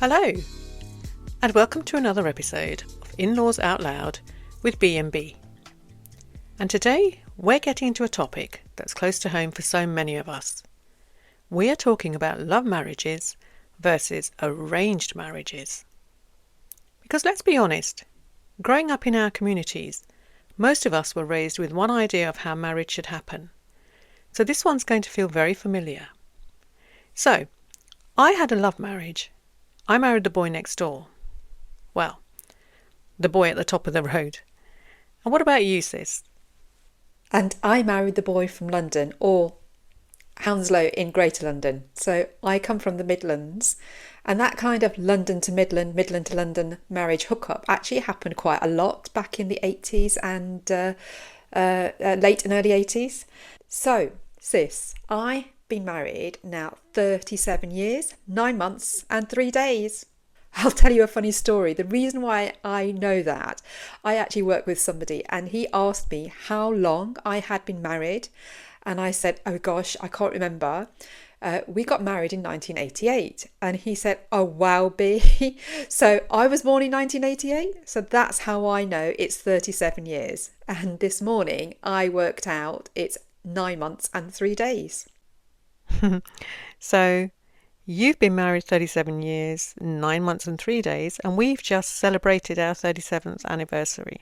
Hello, and welcome to another episode of In-Laws Out Loud with B&B. And today we're getting into a topic that's close to home for so many of us. We are talking about love marriages versus arranged marriages. Because let's be honest, growing up in our communities, most of us were raised with one idea of how marriage should happen. So this one's going to feel very familiar. So, I had a love marriage. I married the boy next door. Well, the boy at the top of the road. And what about you, sis? And I married the boy from London, or Hounslow in Greater London. So I come from the Midlands, and that kind of London to Midland, Midland to London marriage hookup actually happened quite a lot back in the 80s and late and early 80s. So, sis, I've been married now 37 years, 9 months and 3 days. I'll tell you a funny story. The reason why I know that, I actually work with somebody and he asked me how long I had been married. And I said, oh gosh, I can't remember. We got married in 1988. And he said, oh wow, B. So I was born in 1988. So that's how I know it's 37 years. And this morning I worked out it's 9 months and 3 days. So, you've been married 37 years, 9 months and 3 days, and we've just celebrated our 37th anniversary.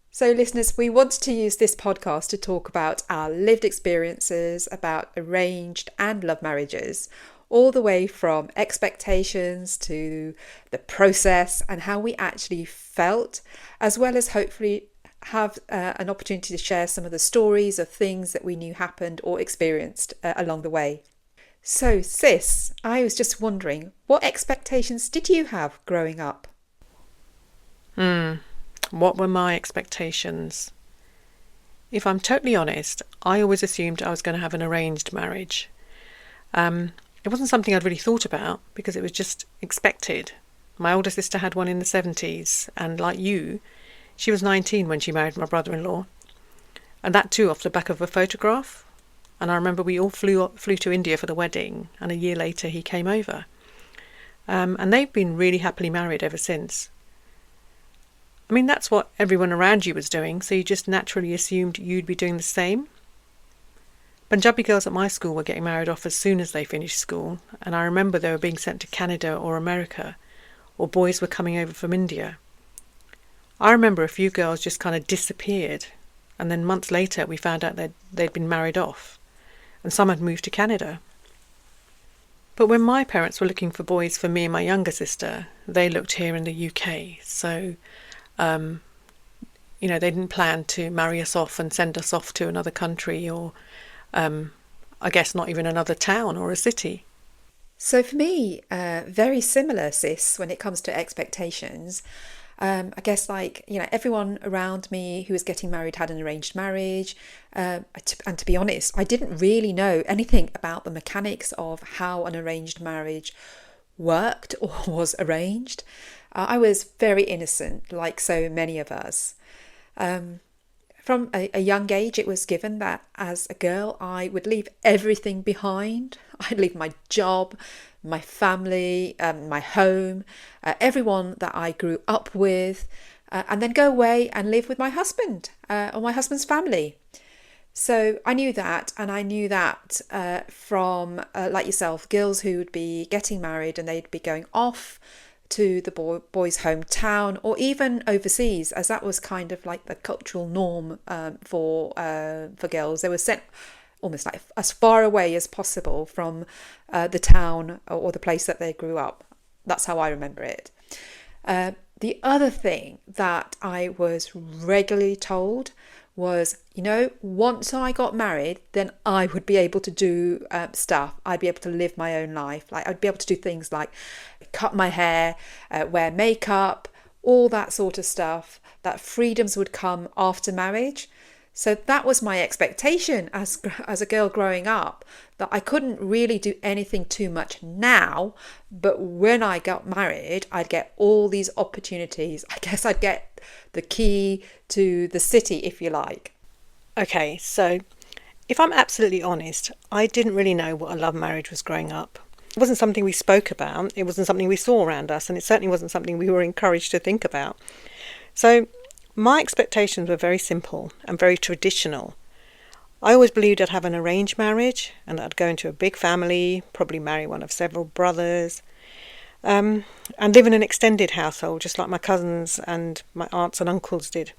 So listeners, we wanted to use this podcast to talk about our lived experiences about arranged and love marriages, all the way from expectations to the process and how we actually felt, as well as hopefully have an opportunity to share some of the stories of things that we knew happened or experienced along the way. So sis, I was just wondering, what expectations did you have growing up? What were my expectations? If I'm totally honest, I always assumed I was going to have an arranged marriage. It wasn't something I'd really thought about because it was just expected. My older sister had one in the 70s, and like you, she was 19 when she married my brother-in-law. And that too off the back of a photograph. And I remember we all flew to India for the wedding, and a year later he came over. And they've been really happily married ever since. I mean, that's what everyone around you was doing, so you just naturally assumed you'd be doing the same. Punjabi girls at my school were getting married off as soon as they finished school, and I remember they were being sent to Canada or America, or boys were coming over from India. I remember a few girls just kind of disappeared, and then months later we found out they'd been married off, and some had moved to Canada. But when my parents were looking for boys for me and my younger sister, they looked here in the UK, so they didn't plan to marry us off and send us off to another country or, I guess, not even another town or a city. So for me, very similar, sis, when it comes to expectations. I guess everyone around me who was getting married had an arranged marriage. And to be honest, I didn't really know anything about the mechanics of how an arranged marriage worked or was arranged. I was very innocent, like so many of us. From a young age, it was given that as a girl, I would leave everything behind. I'd leave my job, my family, my home, everyone that I grew up with, and then go away and live with my husband or my husband's family. So I knew that, and I knew that from, like yourself, girls who would be getting married and they'd be going off to the boy's hometown or even overseas, as that was kind of like the cultural norm for girls. They were sent almost like as far away as possible from the town or the place that they grew up. That's how I remember it. The other thing that I was regularly told was, once I got married, then I would be able to do stuff. I'd be able to live my own life. Like I'd be able to do things like cut my hair, wear makeup, all that sort of stuff. That freedoms would come after marriage. So that was my expectation as a girl growing up, that I couldn't really do anything too much now, but when I got married, I'd get all these opportunities. I guess I'd get the key to the city, if you like. Okay, so if I'm absolutely honest, I didn't really know what a love marriage was growing up. It wasn't something we spoke about, it wasn't something we saw around us, and it certainly wasn't something we were encouraged to think about. So my expectations were very simple and very traditional. I always believed I'd have an arranged marriage and that I'd go into a big family, probably marry one of several brothers, and live in an extended household, just like my cousins and my aunts and uncles did.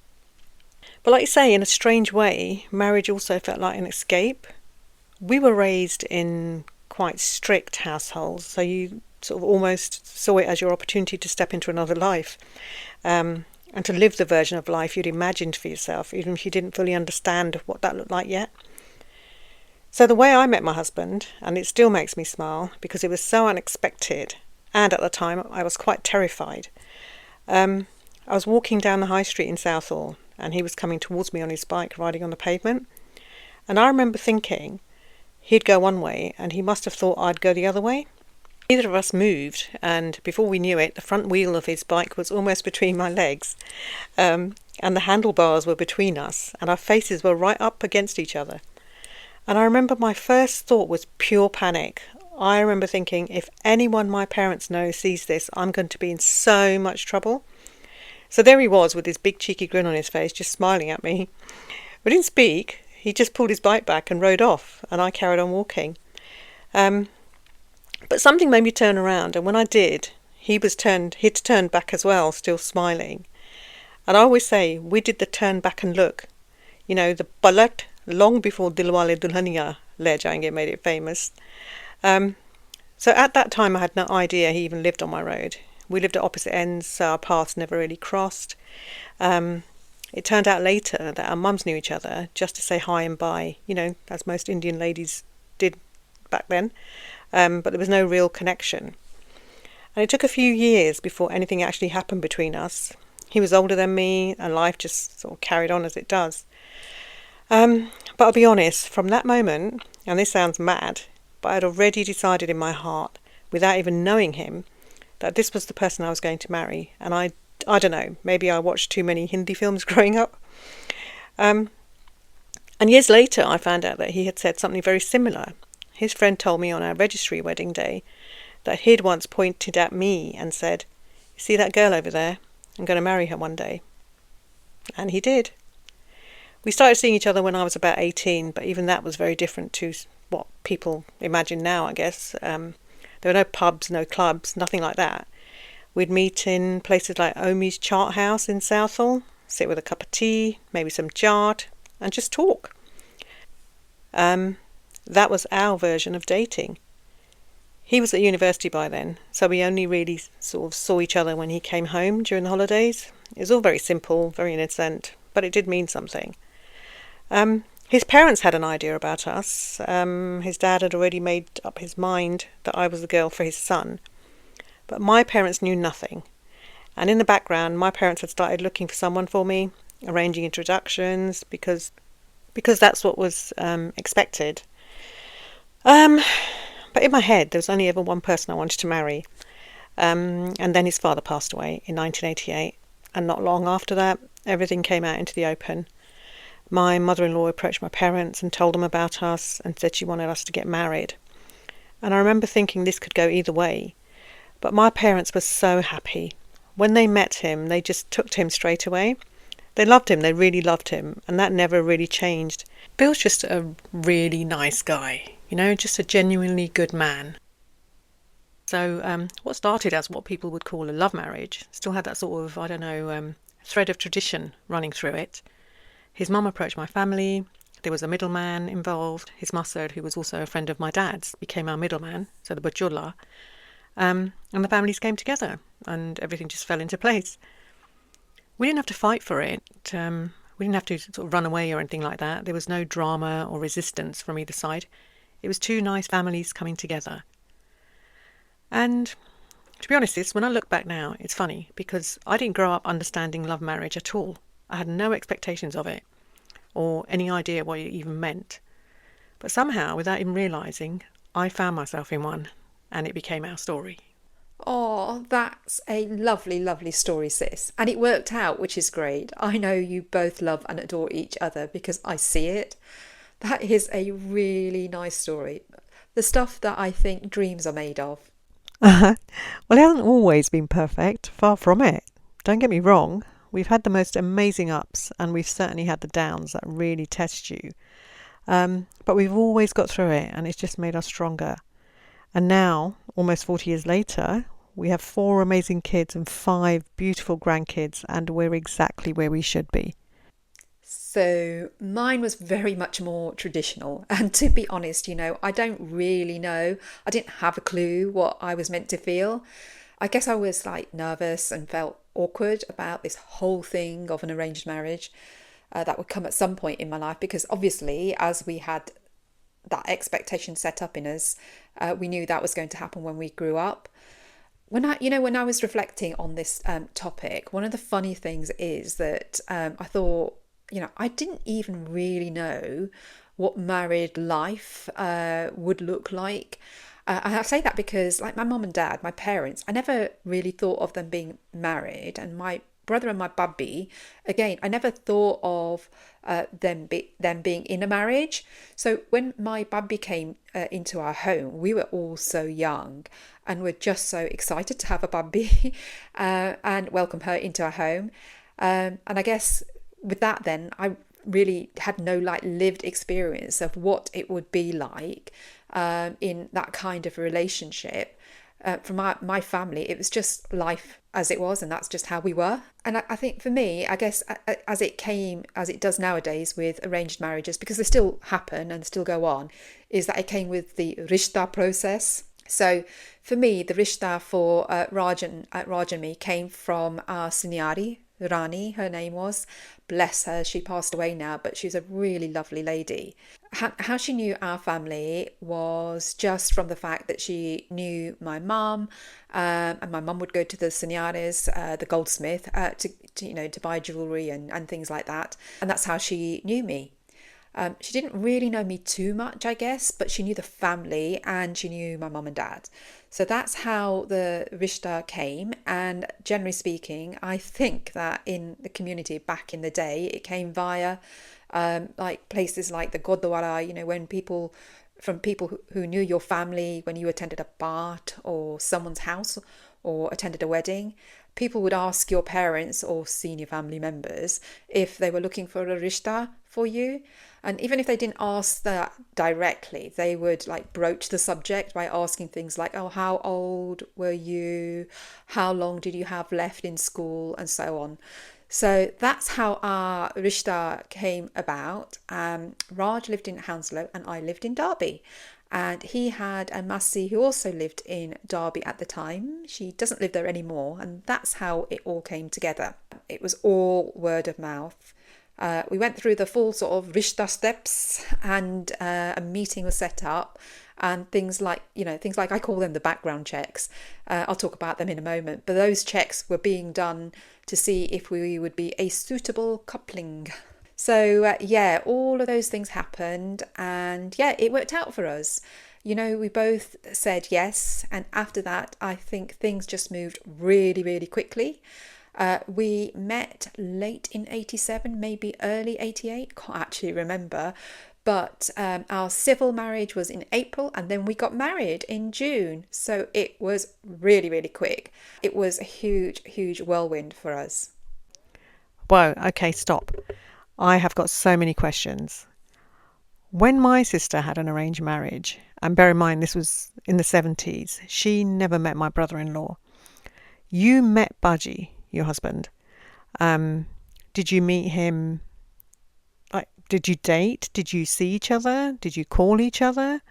But like you say, in a strange way, marriage also felt like an escape. We were raised in quite strict households, so you sort of almost saw it as your opportunity to step into another life, and to live the version of life you'd imagined for yourself, even if you didn't fully understand what that looked like yet. So the way I met my husband, and it still makes me smile because it was so unexpected, and at the time I was quite terrified. I was walking down the high street in Southall, and he was coming towards me on his bike, riding on the pavement. And I remember thinking he'd go one way, and he must have thought I'd go the other way. Neither of us moved, and before we knew it, the front wheel of his bike was almost between my legs, and the handlebars were between us, and our faces were right up against each other. And I remember my first thought was pure panic. I remember thinking, if anyone my parents know sees this, I'm going to be in so much trouble. So there he was with his big cheeky grin on his face, just smiling at me. We didn't speak. He just pulled his bike back and rode off, and I carried on walking. But something made me turn around, and when I did, he'd turned back as well, still smiling. And I always say, we did the turn back and look. You know, the Baljit, long before Dilwale Dulhaniya Le Jayenge made it famous. So at that time, I had no idea he even lived on my road. We lived at opposite ends, so our paths never really crossed. It turned out later that our mums knew each other just to say hi and bye, you know, as most Indian ladies did back then. But there was no real connection. And it took a few years before anything actually happened between us. He was older than me, and life just sort of carried on as it does. But I'll be honest, from that moment, and this sounds mad, but I'd already decided in my heart, without even knowing him, that this was the person I was going to marry. And I don't know, maybe I watched too many Hindi films growing up. And years later, I found out that he had said something very similar. His friend told me on our registry wedding day that he'd once pointed at me and said, "You see that girl over there? I'm going to marry her one day." And he did. We started seeing each other when I was about 18, but even that was very different to what people imagine now, I guess. There were no pubs, no clubs, nothing like that. We'd meet in places like Omi's Chart House in Southall, sit with a cup of tea, maybe some chart, and just talk. That was our version of dating. He was at university by then, so we only really sort of saw each other when he came home during the holidays. It was all very simple, very innocent, but it did mean something. His parents had an idea about us. His dad had already made up his mind that I was the girl for his son. But my parents knew nothing. And in the background, my parents had started looking for someone for me, arranging introductions, because that's what was expected. But in my head, there was only ever one person I wanted to marry. And then his father passed away in 1988. And not long after that, everything came out into the open. My mother-in-law approached my parents and told them about us and said she wanted us to get married. And I remember thinking this could go either way. But my parents were so happy. When they met him, they just took to him straight away. They loved him, they really loved him, and that never really changed. Bill's just a really nice guy, you know, just a genuinely good man. So what started as what people would call a love marriage still had that sort of, I don't know, thread of tradition running through it. His mum approached my family. There was a middleman involved. His mustard, who was also a friend of my dad's, became our middleman, so the Bajula. And the families came together, and everything just fell into place. We didn't have to fight for it. We didn't have to sort of run away or anything like that. There was no drama or resistance from either side. It was two nice families coming together. And to be honest, when I look back now, it's funny because I didn't grow up understanding love marriage at all. I had no expectations of it or any idea what it even meant. But somehow, without even realising, I found myself in one, and it became our story. Oh, that's a lovely, lovely story, sis. And it worked out, which is great. I know you both love and adore each other because I see it. That is a really nice story. The stuff that I think dreams are made of. Well, it hasn't always been perfect, far from it. Don't get me wrong, we've had the most amazing ups and we've certainly had the downs that really test you. But we've always got through it and it's just made us stronger. And now, almost 40 years later, we have 4 amazing kids and 5 beautiful grandkids, and we're exactly where we should be. So mine was very much more traditional. And to be honest, I don't really know. I didn't have a clue what I was meant to feel. I guess I was like nervous and felt awkward about this whole thing of an arranged marriage that would come at some point in my life because obviously, as we had that expectation set up in us, we knew that was going to happen when we grew up. When I was reflecting on this topic, one of the funny things is that I thought, I didn't even really know what married life would look like. I say that because, like my mum and dad, my parents, I never really thought of them being married, and my brother and my bubby, again, I never thought of them being in a marriage. So when my bubby came into our home, we were all so young, and we're just so excited to have a bubby and welcome her into our home. And I guess with that, then I really had no like lived experience of what it would be like in that kind of a relationship. For my family, it was just life as it was, and that's just how we were. And I think for me, I guess as it does nowadays with arranged marriages, because they still happen and still go on, is that it came with the rishta process. So for me, the rishta for Raj and me came from our seniori, Rani, her name was. Bless her, she passed away now, but she's a really lovely lady. How she knew our family was just from the fact that she knew my mum, and my mum would go to the Seniares, the goldsmith, to buy jewellery and things like that. And that's how she knew me. She didn't really know me too much, I guess, but she knew the family and she knew my mum and dad. So that's how the Rishta came. And generally speaking, I think that in the community back in the day, it came via like places like the Gurdwara, when people who knew your family, when you attended a part or someone's house or attended a wedding, people would ask your parents or senior family members if they were looking for a rishta for you. And even if they didn't ask that directly, they would like broach the subject by asking things like, oh, how old were you? How long did you have left in school? And so on. So that's how our rishta came about. Raj lived in Hounslow and I lived in Derby. And he had a Masi who also lived in Derby at the time. She doesn't live there anymore. And that's how it all came together. It was all word of mouth. We went through the full sort of rishta steps, and a meeting was set up, and things like I call them the background checks. I'll talk about them in a moment, but those checks were being done to see if we would be a suitable coupling. So all of those things happened, and it worked out for us. We both said yes, and after that, I think things just moved really, really quickly. We met late in 87, maybe early 88, can't actually remember. But our civil marriage was in April and then we got married in June. So it was really, really quick. It was a huge, huge whirlwind for us. Whoa, okay, stop. I have got so many questions. When my sister had an arranged marriage, and bear in mind this was in the 70s, she never met my brother-in-law. You met Baji, your husband. Did you meet him? Like, did you date? Did you see each other? Did you call each other?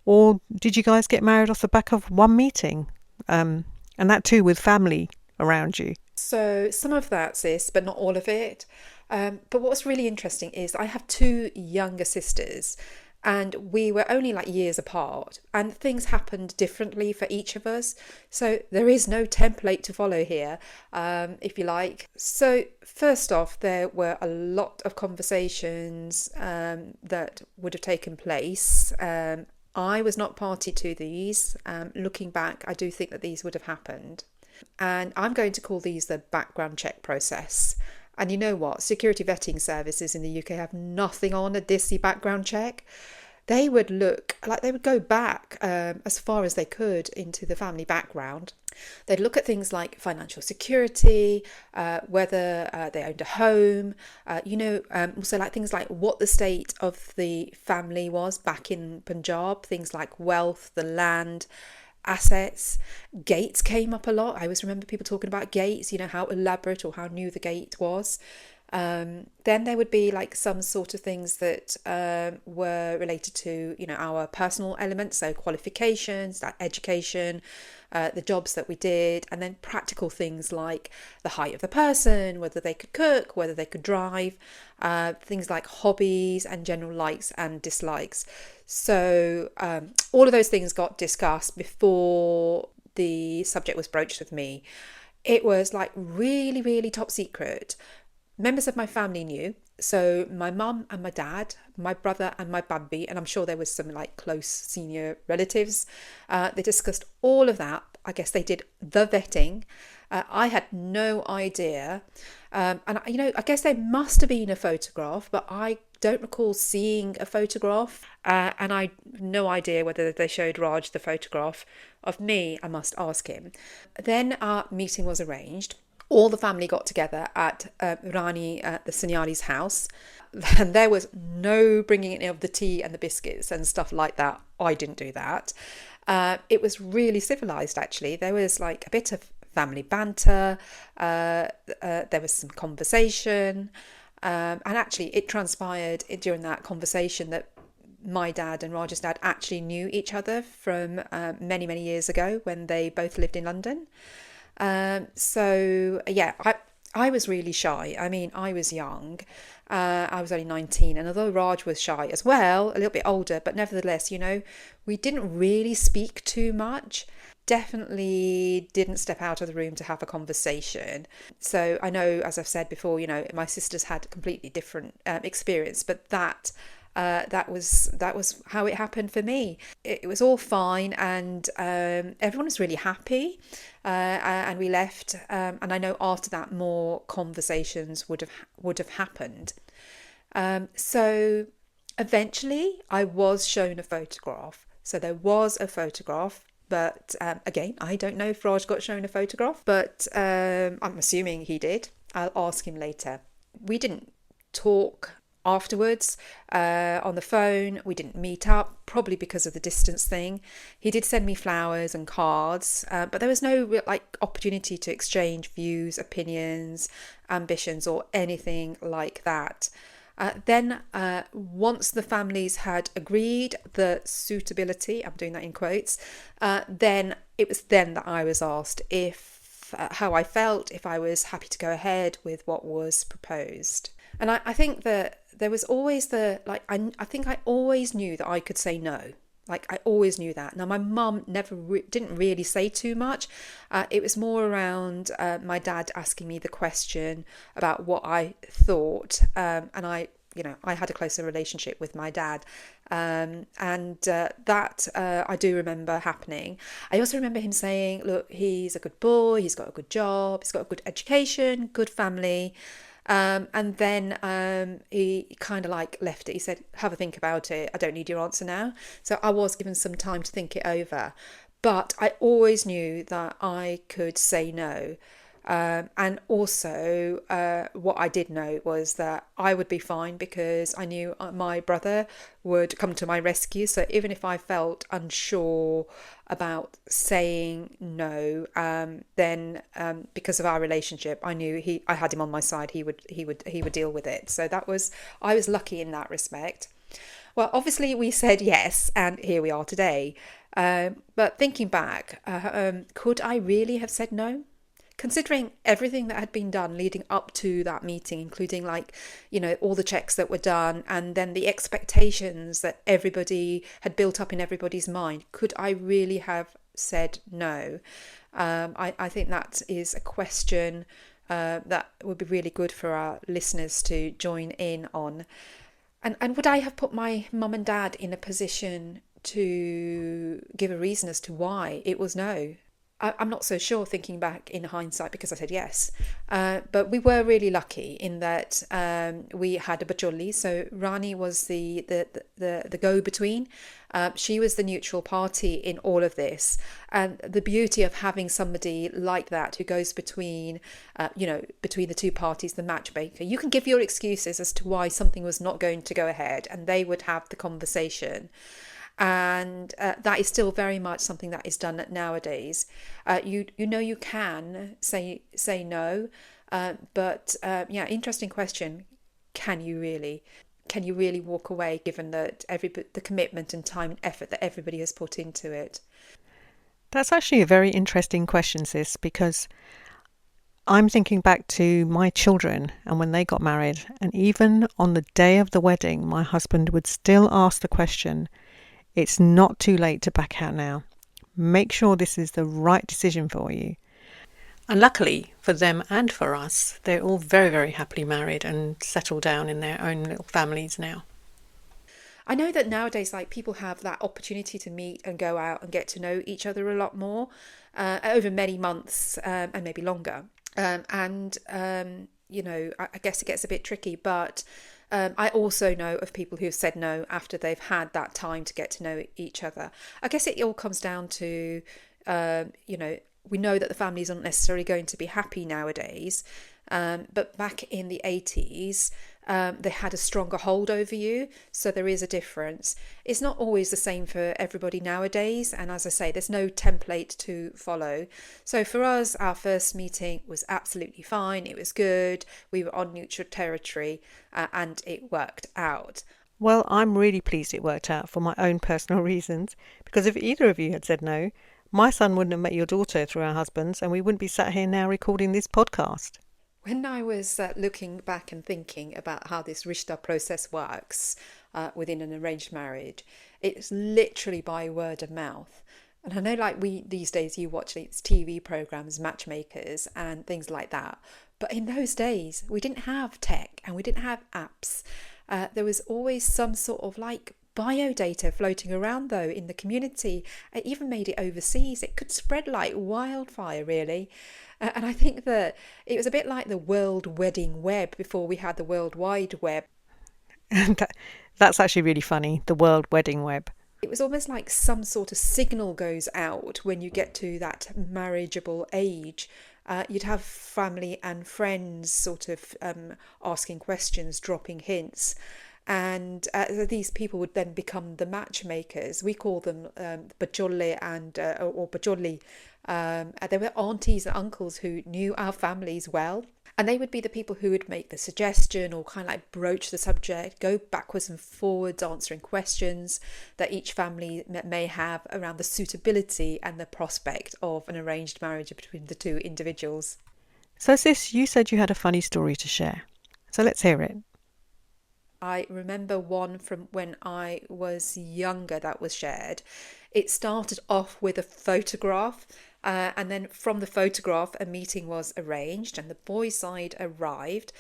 Or did you guys get married off the back of one meeting? And that too with family around you. So some of that, sis, but not all of it. But what's really interesting is I have two younger sisters and we were only like years apart and things happened differently for each of us. So there is no template to follow here, if you like. So first off, there were a lot of conversations that would have taken place. I was not party to these. Looking back, I do think that these would have happened. And I'm going to call these the background check process. And you know what? Security vetting services in the UK have nothing on a DISI background check. they would look like they would go back as far as they could into the family background. They'd look at things like financial security, whether they owned a home, also like things like what the state of the family was back in Punjab, things like wealth, the land, assets. Gates came up a lot. I always remember people talking about gates, how elaborate or how new the gate was. Then there would be like some sort of things that were related to, our personal elements, so qualifications, that education, the jobs that we did, and then practical things like the height of the person, whether they could cook, whether they could drive, things like hobbies and general likes and dislikes. So all of those things got discussed before the subject was broached with me. It was like really, really top secret. Members of my family knew. So my mum and my dad, my brother and my babby, and I'm sure there was some like close senior relatives. They discussed all of that. I guess they did the vetting. I had no idea. I guess there must have been a photograph, but I don't recall seeing a photograph. And I no idea whether they showed Raj the photograph of me. I must ask him. Then our meeting was arranged. All the family got together at Rani, the Sanyali's house, and there was no bringing in of the tea and the biscuits and stuff like that. I didn't do that. It was really civilized, actually. There was like a bit of family banter, there was some conversation, and actually it transpired during that conversation that my dad and Raj's dad actually knew each other from many, many years ago when they both lived in London. I was really shy. I mean, I was young. I was only 19, and although Raj was shy as well, a little bit older, but nevertheless, we didn't really speak too much. Definitely didn't step out of the room to have a conversation. So I know, as I've said before, my sisters had a completely different experience, but that was how it happened for me. It was all fine, and everyone was really happy, and we left. And I know after that, more conversations would have happened. So eventually, I was shown a photograph. So there was a photograph. But again, I don't know if Raj got shown a photograph, but I'm assuming he did. I'll ask him later. We didn't talk afterwards on the phone. We didn't meet up, probably because of the distance thing. He did send me flowers and cards, but there was no real, opportunity to exchange views, opinions, ambitions, or anything like that. Then once the families had agreed the suitability, I'm doing that in quotes, then it was then that I was asked if how I felt, if I was happy to go ahead with what was proposed. And I think that there was always I think I always knew that I could say no. I always knew that. Now, my mum didn't really say too much. It was more around my dad asking me the question about what I thought. And I had a closer relationship with my dad. That I do remember happening. I also remember him saying, look, he's a good boy, he's got a good job, he's got a good education, good family. And then he kind of left it. He said, have a think about it. I don't need your answer now. So I was given some time to think it over. But I always knew that I could say no. And also, what I did know was that I would be fine because I knew my brother would come to my rescue. So even if I felt unsure about saying no, then because of our relationship, I knew I had him on my side. He would deal with it. So I was lucky in that respect. Well, obviously we said yes, and here we are today. But thinking back, could I really have said no? Considering everything that had been done leading up to that meeting, including all the checks that were done, and then the expectations that everybody had built up in everybody's mind, could I really have said no? I think that is a question that would be really good for our listeners to join in on. And would I have put my mum and dad in a position to give a reason as to why it was no? I'm not so sure thinking back in hindsight because I said yes. But we were really lucky in that we had a Bajoli. So Rani was the go-between. She was the neutral party in all of this. And the beauty of having somebody like that who goes between, between the two parties, the matchmaker, you can give your excuses as to why something was not going to go ahead and they would have the conversation. And that is still very much something that is done nowadays. You can say no, but yeah, interesting question. Can you really? Can you really walk away given that the commitment and time and effort that everybody has put into it? That's actually a very interesting question, sis, because I'm thinking back to my children and when they got married, and even on the day of the wedding, my husband would still ask the question, it's not too late to back out now. Make sure this is the right decision for you. And luckily for them and for us, they're all very, very happily married and settled down in their own little families now. I know that nowadays, like people have that opportunity to meet and go out and get to know each other a lot more over many months and maybe longer. I guess it gets a bit tricky, but I also know of people who've said no after they've had that time to get to know each other. I guess it all comes down to, we know that the families aren't necessarily going to be happy nowadays. But back in the 80s, they had a stronger hold over you. So there is a difference. It's not always the same for everybody nowadays. And as I say, there's no template to follow. So for us, our first meeting was absolutely fine. It was good. We were on neutral territory and it worked out. Well, I'm really pleased it worked out for my own personal reasons, because if either of you had said no, my son wouldn't have met your daughter through our husbands, and we wouldn't be sat here now recording this podcast. When I was looking back and thinking about how this Rishta process works within an arranged marriage, it's literally by word of mouth. And I know, like we these days, you watch these TV programs, matchmakers, and things like that. But in those days, we didn't have tech and we didn't have apps. There was always some sort of like bio data floating around though in the community. It even made it overseas. It could spread like wildfire, really. And I think that it was a bit like the World Wedding Web before we had the World Wide Web. And that's actually really funny, the World Wedding Web. It was almost like some sort of signal goes out when you get to that marriageable age. You'd have family and friends sort of asking questions, dropping hints. And these people would then become the matchmakers. We call them Bajole or Bajoli. They were aunties and uncles who knew our families well. And they would be the people who would make the suggestion or kind of like broach the subject, go backwards and forwards, answering questions that each family may have around the suitability and the prospect of an arranged marriage between the two individuals. So, sis, you said you had a funny story to share. So let's hear it. I remember one from when I was younger that was shared. It started off with a photograph, and then from the photograph, a meeting was arranged, and the boys' side arrived.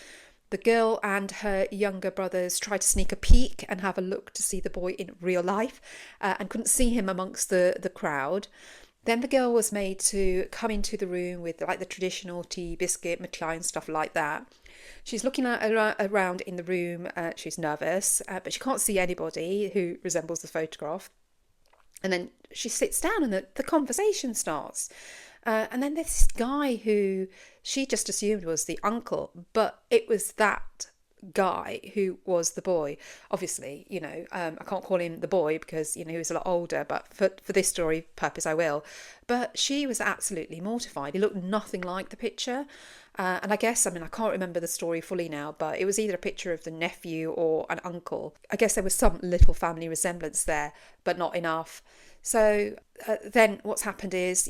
The girl and her younger brothers tried to sneak a peek and have a look to see the boy in real life, and couldn't see him amongst the crowd. Then the girl was made to come into the room with like the traditional tea, biscuit, mithai and stuff like that. She's looking around in the room. She's nervous, but she can't see anybody who resembles the photograph. And then she sits down and the conversation starts. And then there's this guy who she just assumed was the uncle, but it was that guy who was the boy. Obviously, I can't call him the boy because, he was a lot older, but for this story purpose, I will. But she was absolutely mortified. He looked nothing like the picture. And I guess, I can't remember the story fully now, but it was either a picture of the nephew or an uncle. I guess there was some little family resemblance there, but not enough. So then what's happened is,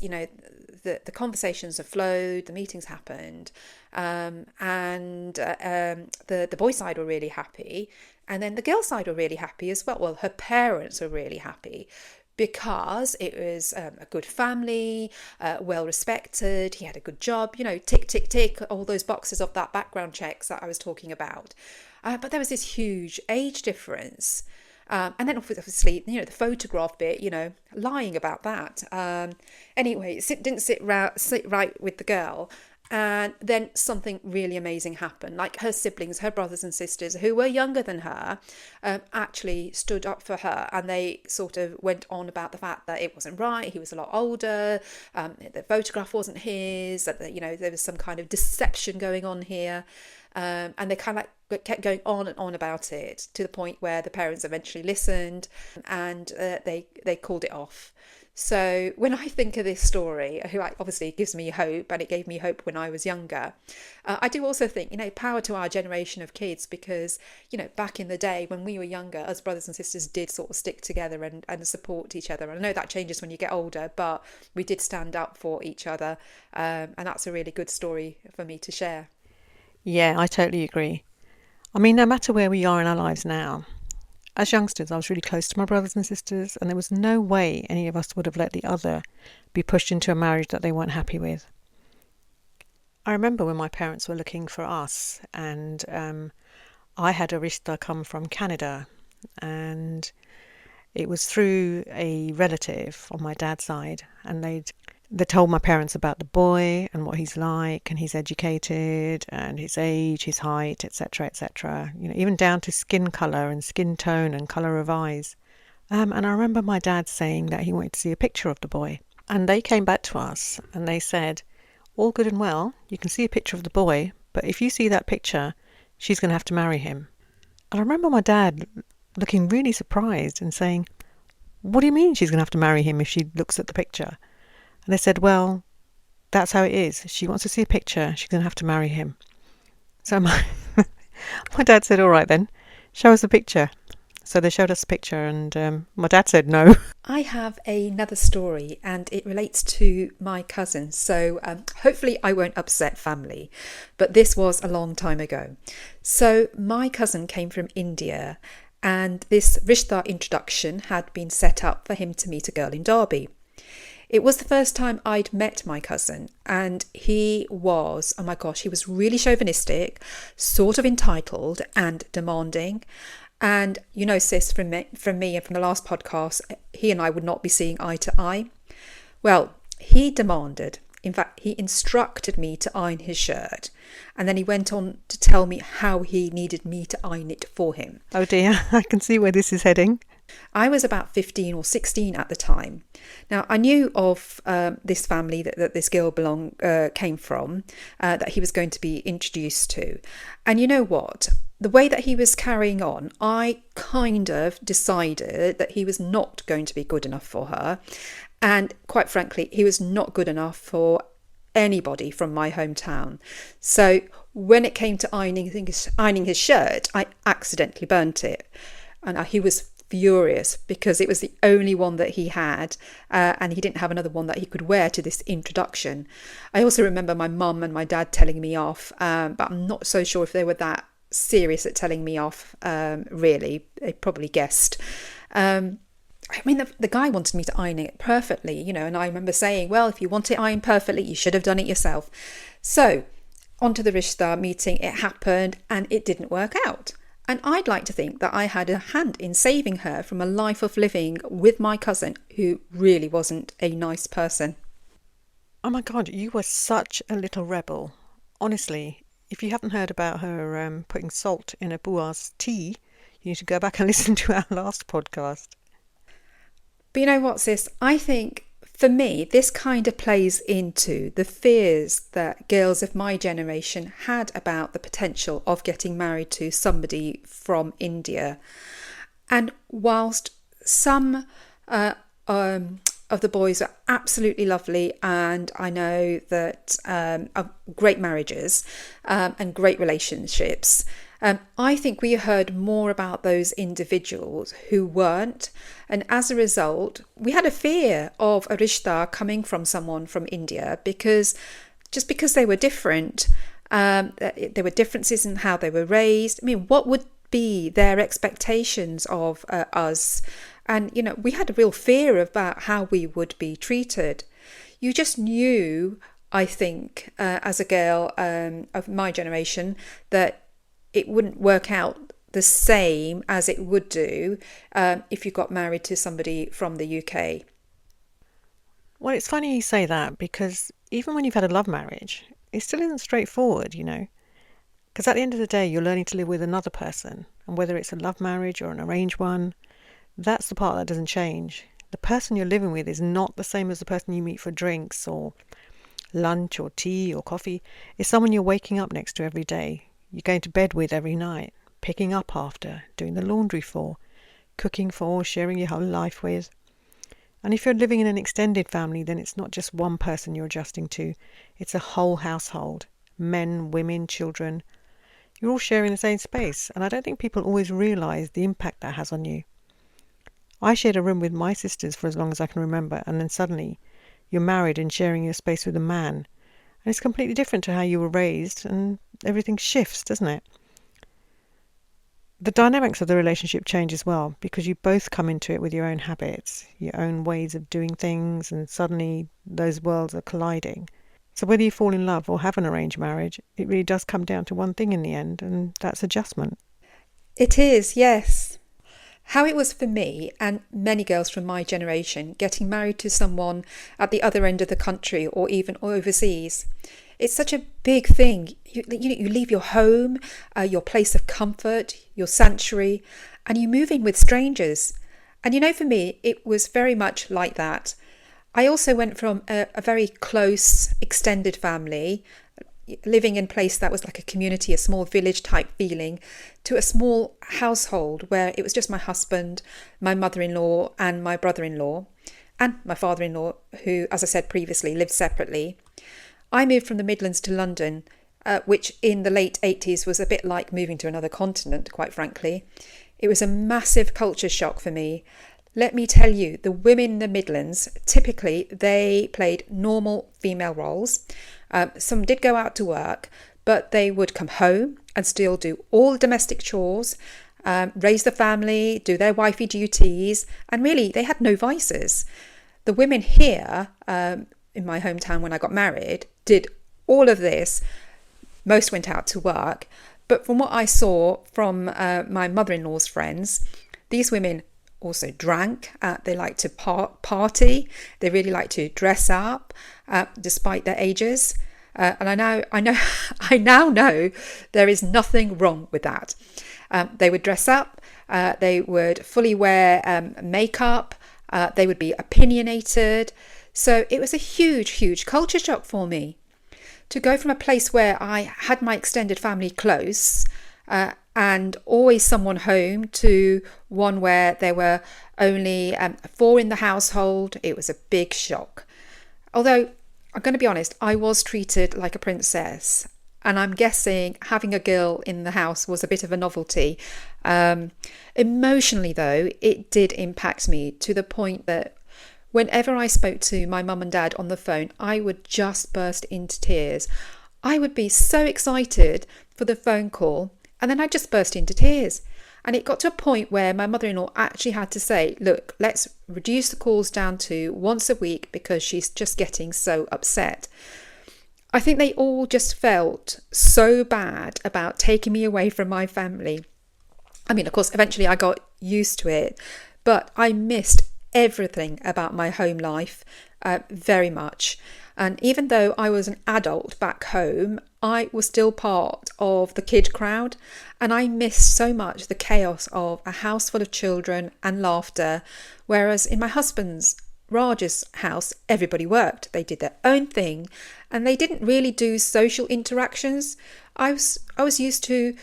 the conversations have flowed, the meetings happened, and the boy side were really happy. And then the girl side were really happy as well. Well, her parents were really happy because it was a good family, well respected, he had a good job, tick, tick, tick, all those boxes of that background checks that I was talking about. But there was this huge age difference. And then obviously, the photograph bit, lying about that. Anyway, it didn't sit right with the girl. And then something really amazing happened. Like her siblings, her brothers and sisters, who were younger than her, actually stood up for her, and they sort of went on about the fact that it wasn't right. He was a lot older. The photograph wasn't his. That there was some kind of deception going on here, and they kind of like kept going on and on about it, to the point where the parents eventually listened, and they called it off. So when I think of this story, who obviously gives me hope, and it gave me hope when I was younger, I do also think, power to our generation of kids, because, back in the day when we were younger, us brothers and sisters did sort of stick together and support each other. And I know that changes when you get older, but we did stand up for each other. And that's a really good story for me to share. Yeah, I totally agree. I mean, no matter where we are in our lives now, as youngsters, I was really close to my brothers and sisters, and there was no way any of us would have let the other be pushed into a marriage that they weren't happy with. I remember when my parents were looking for us, and I had a rishta come from Canada, and it was through a relative on my dad's side, and they told my parents about the boy and what he's like, and he's educated, and his age, his height, etc., etc. Even down to skin colour and skin tone and colour of eyes. And I remember my dad saying that he wanted to see a picture of the boy. And they came back to us and they said, all good and well, you can see a picture of the boy, but if you see that picture, she's going to have to marry him. And I remember my dad looking really surprised and saying, what do you mean she's going to have to marry him if she looks at the picture? And they said, well, that's how it is. She wants to see a picture. She's going to have to marry him. So my dad said, all right then, show us the picture. So they showed us the picture, and my dad said no. I have another story, and it relates to my cousin. So hopefully I won't upset family, but this was a long time ago. So my cousin came from India, and this Rishta introduction had been set up for him to meet a girl in Derby. It was the first time I'd met my cousin, and he was, oh my gosh, he was really chauvinistic, sort of entitled and demanding. And sis, from me and from the last podcast, he and I would not be seeing eye to eye. Well, he demanded, in fact, he instructed me to iron his shirt. And then he went on to tell me how he needed me to iron it for him. Oh dear, I can see where this is heading. I was about 15 or 16 at the time. Now, I knew of this family that this girl came from, that he was going to be introduced to. And you know what? The way that he was carrying on, I kind of decided that he was not going to be good enough for her. And quite frankly, he was not good enough for anybody from my hometown. So when it came to ironing his shirt, I accidentally burnt it. And he was furious because it was the only one that he had, and he didn't have another one that he could wear to this introduction. I also remember my mum and my dad telling me off, but I'm not so sure if they were that serious at telling me off, really. They probably guessed. I mean, the guy wanted me to iron it perfectly, and I remember saying, well, if you want it ironed perfectly, you should have done it yourself. So onto the Rishta meeting, it happened, and it didn't work out. And I'd like to think that I had a hand in saving her from a life of living with my cousin, who really wasn't a nice person. Oh my God, you were such a little rebel. Honestly, if you haven't heard about her putting salt in a bua's tea, you need to go back and listen to our last podcast. But you know what, sis? I think for me, this kind of plays into the fears that girls of my generation had about the potential of getting married to somebody from India. And whilst some of the boys are absolutely lovely, and I know that are great marriages and great relationships, I think we heard more about those individuals who weren't, and as a result, we had a fear of a rishta coming from someone from India because they were different. There were differences in how they were raised. I mean, what would be their expectations of us? And, we had a real fear about how we would be treated. You just knew, I think, as a girl of my generation, that it wouldn't work out the same as it would do if you got married to somebody from the UK. Well, it's funny you say that because even when you've had a love marriage, it still isn't straightforward, you know. Because at the end of the day, you're learning to live with another person. And whether it's a love marriage or an arranged one, that's the part that doesn't change. The person you're living with is not the same as the person you meet for drinks or lunch or tea or coffee. It's someone you're waking up next to every day. You're going to bed with every night, picking up after, doing the laundry for, cooking for, sharing your whole life with. And if you're living in an extended family, then it's not just one person you're adjusting to. It's a whole household. Men, women, children. You're all sharing the same space. And I don't think people always realise the impact that has on you. I shared a room with my sisters for as long as I can remember, and then suddenly you're married and sharing your space with a man. And it's completely different to how you were raised, and everything shifts, doesn't it? The dynamics of the relationship change as well, because you both come into it with your own habits, your own ways of doing things, and suddenly those worlds are colliding. So whether you fall in love or have an arranged marriage, it really does come down to one thing in the end, and that's adjustment. It is, yes. How it was for me and many girls from my generation getting married to someone at the other end of the country or even overseas. It's such a big thing. You leave your home, your place of comfort, your sanctuary, and you move in with strangers. And for me, it was very much like that. I also went from a very close, extended family, living in a place that was like a community, a small village type feeling, to a small household where it was just my husband, my mother-in-law and my brother-in-law, and my father-in-law, who, as I said previously, lived separately. I moved from the Midlands to London, which in the late 80s was a bit like moving to another continent, quite frankly. It was a massive culture shock for me. Let me tell you, the women in the Midlands, typically they played normal female roles. Some did go out to work, but they would come home and still do all domestic chores, raise the family, do their wifey duties, and really they had no vices. The women here, in my hometown when I got married, did all of this. Most went out to work. But from what I saw from my mother-in-law's friends, these women also drank. They liked to party. They really liked to dress up, despite their ages. And I now know there is nothing wrong with that. They would dress up. They would fully wear makeup. They would be opinionated. So it was a huge, huge culture shock for me to go from a place where I had my extended family close and always someone home to one where there were only 4 in the household. It was a big shock. Although, I'm going to be honest, I was treated like a princess. And I'm guessing having a girl in the house was a bit of a novelty. Emotionally, though, it did impact me to the point that whenever I spoke to my mum and dad on the phone, I would just burst into tears. I would be so excited for the phone call, and then I'd just burst into tears. And it got to a point where my mother-in-law actually had to say, look, let's reduce the calls down to once a week because she's just getting so upset. I think they all just felt so bad about taking me away from my family. I mean, of course, eventually I got used to it, but I missed everything about my home life very much. And even though I was an adult back home, I was still part of the kid crowd, and I missed so much the chaos of a house full of children and laughter. Whereas in my husband's, Raj's house, everybody worked. They did their own thing, and they didn't really do social interactions. I was used to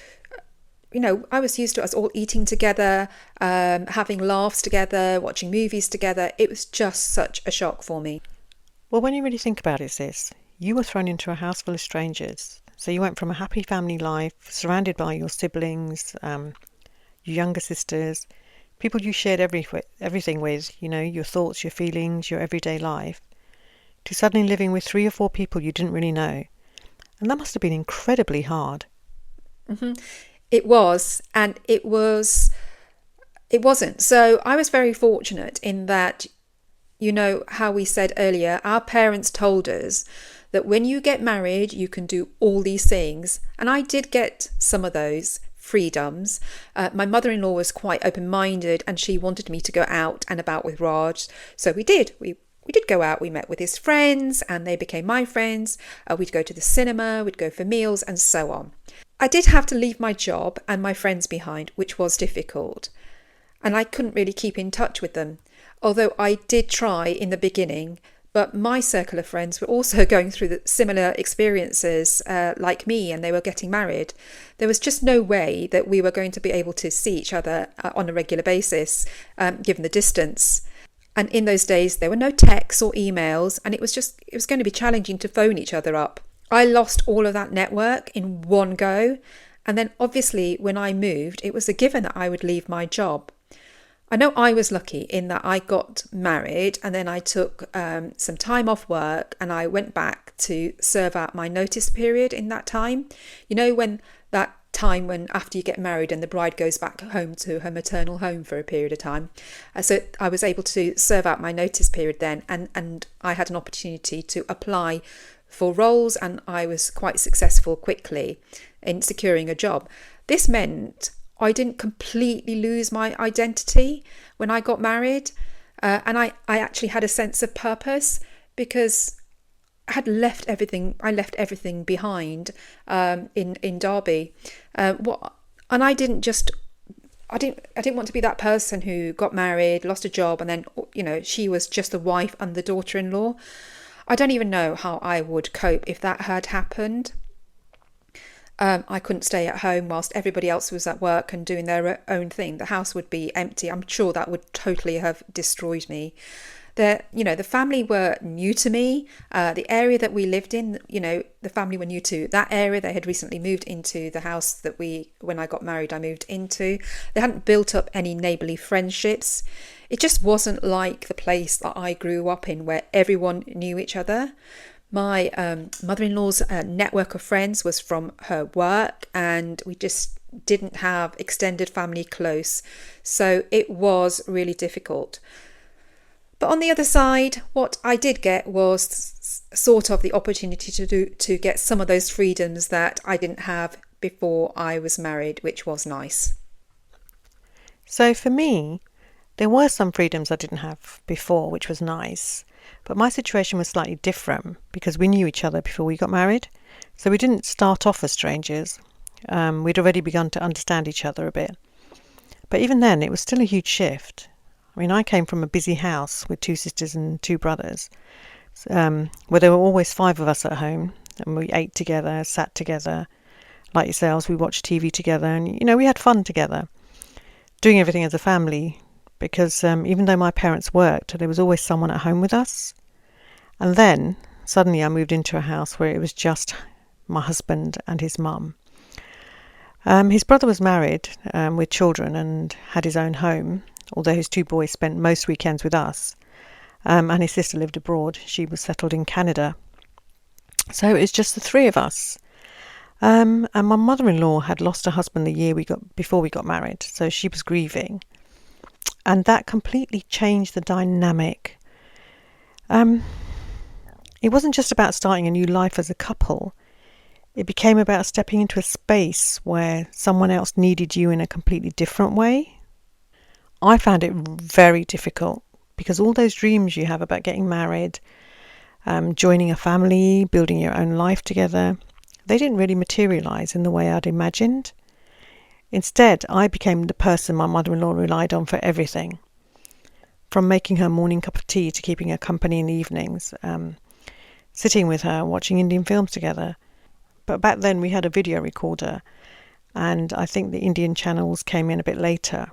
us all eating together, having laughs together, watching movies together. It was just such a shock for me. Well, when you really think about it, sis, you were thrown into a house full of strangers. So you went from a happy family life, surrounded by your siblings, your younger sisters, people you shared everything with, your thoughts, your feelings, your everyday life, to suddenly living with 3 or 4 people you didn't really know. And that must have been incredibly hard. Mm-hmm. It was, and it wasn't. So I was very fortunate in that, how we said earlier, our parents told us that when you get married, you can do all these things. And I did get some of those freedoms. My mother-in-law was quite open-minded, and she wanted me to go out and about with Raj. So we did. We did go out. We met with his friends and they became my friends. We'd go to the cinema, we'd go for meals and so on. I did have to leave my job and my friends behind, which was difficult. And I couldn't really keep in touch with them, although I did try in the beginning. But my circle of friends were also going through the similar experiences like me, and they were getting married. There was just no way that we were going to be able to see each other on a regular basis, given the distance. And in those days, there were no texts or emails, and it was going to be challenging to phone each other up. I lost all of that network in one go. And then obviously when I moved, it was a given that I would leave my job. I know I was lucky in that I got married and then I took some time off work and I went back to serve out my notice period in that time. You know, when that time when after you get married and the bride goes back home to her maternal home for a period of time. So I was able to serve out my notice period then, and I had an opportunity to apply for roles, and I was quite successful quickly in securing a job. This meant I didn't completely lose my identity when I got married, and I actually had a sense of purpose because I left everything behind in Derby. And I didn't want to be that person who got married, lost a job, and then, you know, she was just the wife and the daughter-in-law. I don't even know how I would cope if that had happened. I couldn't stay at home whilst everybody else was at work and doing their own thing. The house would be empty. I'm sure that would totally have destroyed me. The family were new to me. The area that we lived in, the family were new to that area. They had recently moved into the house that when I got married, I moved into. They hadn't built up any neighbourly friendships. It just wasn't like the place that I grew up in where everyone knew each other. My mother-in-law's network of friends was from her work, and we just didn't have extended family close. So it was really difficult. But on the other side, what I did get was sort of the opportunity to get some of those freedoms that I didn't have before I was married, which was nice. So for me, there were some freedoms I didn't have before, which was nice. But my situation was slightly different because we knew each other before we got married. So we didn't start off as strangers. We'd already begun to understand each other a bit. But even then, it was still a huge shift. I mean, I came from a busy house with 2 sisters and 2 brothers, where there were always 5 of us at home, and we ate together, sat together. Like yourselves, we watched TV together, and, we had fun together, doing everything as a family, because even though my parents worked, there was always someone at home with us. And then, suddenly I moved into a house where it was just my husband and his mum. His brother was married with children and had his own home, although his 2 boys spent most weekends with us, and his sister lived abroad. She was settled in Canada. So it was just the 3 of us. And my mother-in-law had lost her husband the year before we got married, so she was grieving. And that completely changed the dynamic. It wasn't just about starting a new life as a couple. It became about stepping into a space where someone else needed you in a completely different way. I found it very difficult because all those dreams you have about getting married, joining a family, building your own life together, they didn't really materialise in the way I'd imagined. Instead, I became the person my mother-in-law relied on for everything, from making her morning cup of tea to keeping her company in the evenings, sitting with her, watching Indian films together. But back then we had a video recorder, and I think the Indian channels came in a bit later.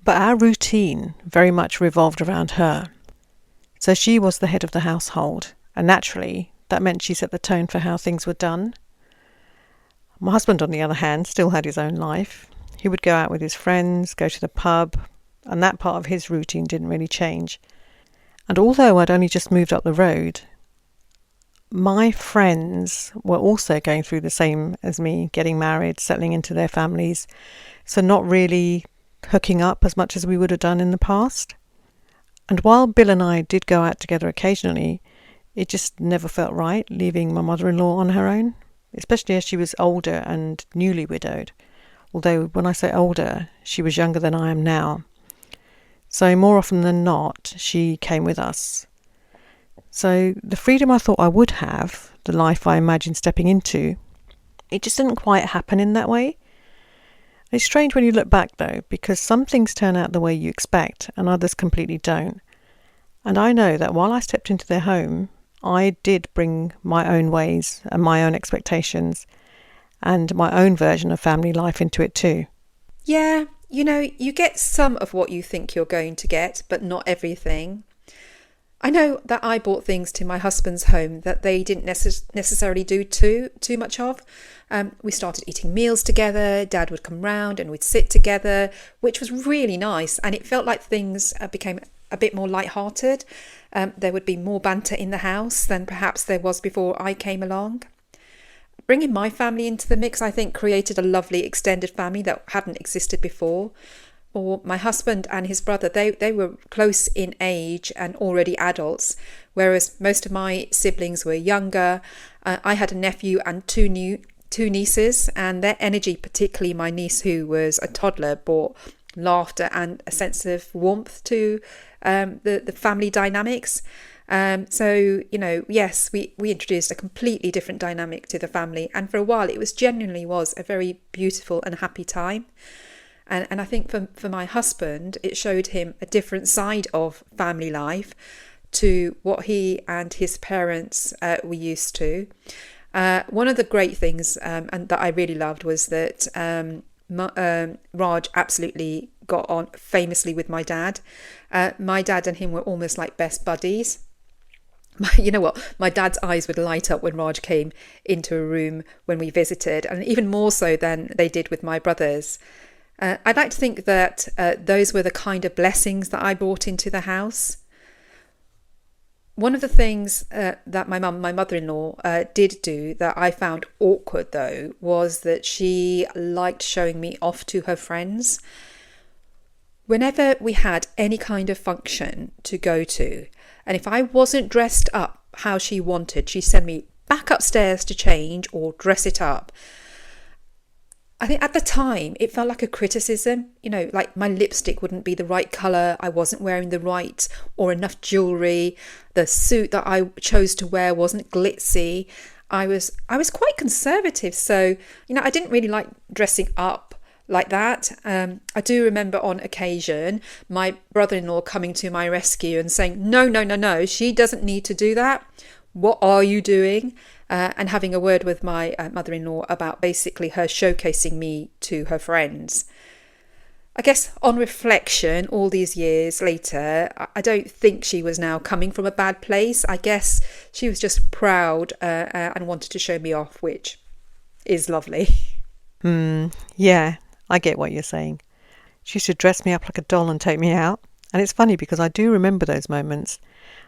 But our routine very much revolved around her. So she was the head of the household, and naturally that meant she set the tone for how things were done. My husband, on the other hand, still had his own life. He would go out with his friends, go to the pub, and that part of his routine didn't really change. And although I'd only just moved up the road, my friends were also going through the same as me, getting married, settling into their families, so not really hooking up as much as we would have done in the past. And while Bill and I did go out together occasionally, it just never felt right leaving my mother-in-law on her own, especially as she was older and newly widowed. although when I say older, she was younger than I am now. So more often than not, she came with us. So the freedom I thought I would have, the life I imagined stepping into, it just didn't quite happen in that way. It's strange when you look back though, because some things turn out the way you expect and others completely don't. And I know that while I stepped into their home, I did bring my own ways and my own expectations and my own version of family life into it too. Yeah, you get some of what you think you're going to get, but not everything. I know that I brought things to my husband's home that they didn't necessarily do too much of. We started eating meals together. Dad would come round and we'd sit together, which was really nice. And it felt like things became a bit more light-hearted. There would be more banter in the house than perhaps there was before I came along. Bringing my family into the mix, I think, created a lovely extended family that hadn't existed before. Or my husband and his brother, they were close in age and already adults, whereas most of my siblings were younger. I had a nephew and two nieces, and their energy, particularly my niece who was a toddler, brought laughter and a sense of warmth to the family dynamics. So, yes, we introduced a completely different dynamic to the family. And for a while, it genuinely was a very beautiful and happy time. And I think for my husband, it showed him a different side of family life to what he and his parents were used to. One of the great things and that I really loved was that Raj absolutely got on famously with my dad. My dad and him were almost like best buddies. You know what? My dad's eyes would light up when Raj came into a room when we visited, and even more so than they did with my brothers. I'd like to think that those were the kind of blessings that I brought into the house. One of the things that my mother-in-law, did do that I found awkward though, was that she liked showing me off to her friends. Whenever we had any kind of function to go to, and if I wasn't dressed up how she wanted, she'd send me back upstairs to change or dress it up. I think at the time it felt like a criticism, like my lipstick wouldn't be the right colour, I wasn't wearing the right or enough jewellery, the suit that I chose to wear wasn't glitzy. I was quite conservative, so I didn't really like dressing up like that. I do remember on occasion my brother-in-law coming to my rescue and saying, no, she doesn't need to do that. What are you doing? And having a word with my mother-in-law about basically her showcasing me to her friends. I guess on reflection, all these years later, I don't think she was now coming from a bad place. I guess she was just proud and wanted to show me off, which is lovely. Yeah, I get what you're saying. She used to dress me up like a doll and take me out. And it's funny because I do remember those moments.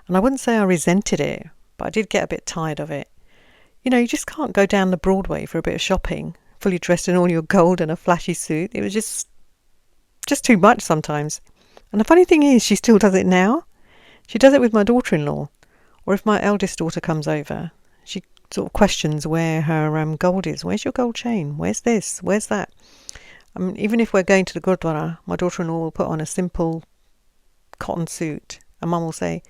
And I wouldn't say I resented it, but I did get a bit tired of it. You just can't go down the Broadway for a bit of shopping, fully dressed in all your gold and a flashy suit. It was just too much sometimes. And the funny thing is, she still does it now. She does it with my daughter-in-law. Or if my eldest daughter comes over, she sort of questions where her gold is. Where's your gold chain? Where's this? Where's that? Even if we're going to the Gurdwara, my daughter-in-law will put on a simple cotton suit. And Mum will say,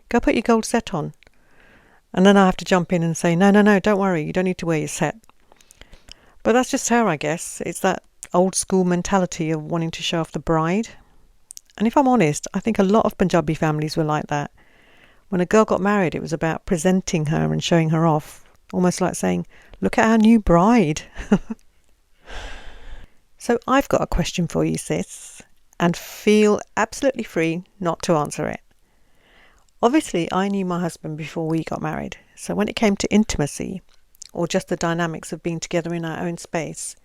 go put your gold set on. And then I have to jump in and say, no, don't worry, you don't need to wear your set. But that's just her, I guess. It's that old school mentality of wanting to show off the bride. And if I'm honest, I think a lot of Punjabi families were like that. When a girl got married, it was about presenting her and showing her off. Almost like saying, look at our new bride. So I've got a question for you, sis. And feel absolutely free not to answer it. Obviously, I knew my husband before we got married, so when it came to intimacy, or just the dynamics of being together in our own space,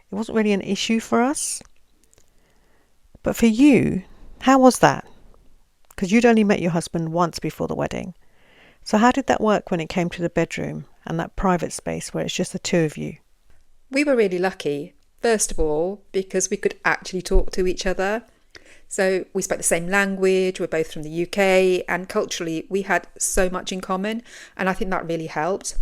it wasn't really an issue for us. But for you, how was that? Because you'd only met your husband once before the wedding. So how did that work when it came to the bedroom and that private space where it's just the two of you? We were really lucky, first of all, because we could actually talk to each other. So we spoke the same language, we're both from the UK, and culturally we had so much in common, and I think that really helped.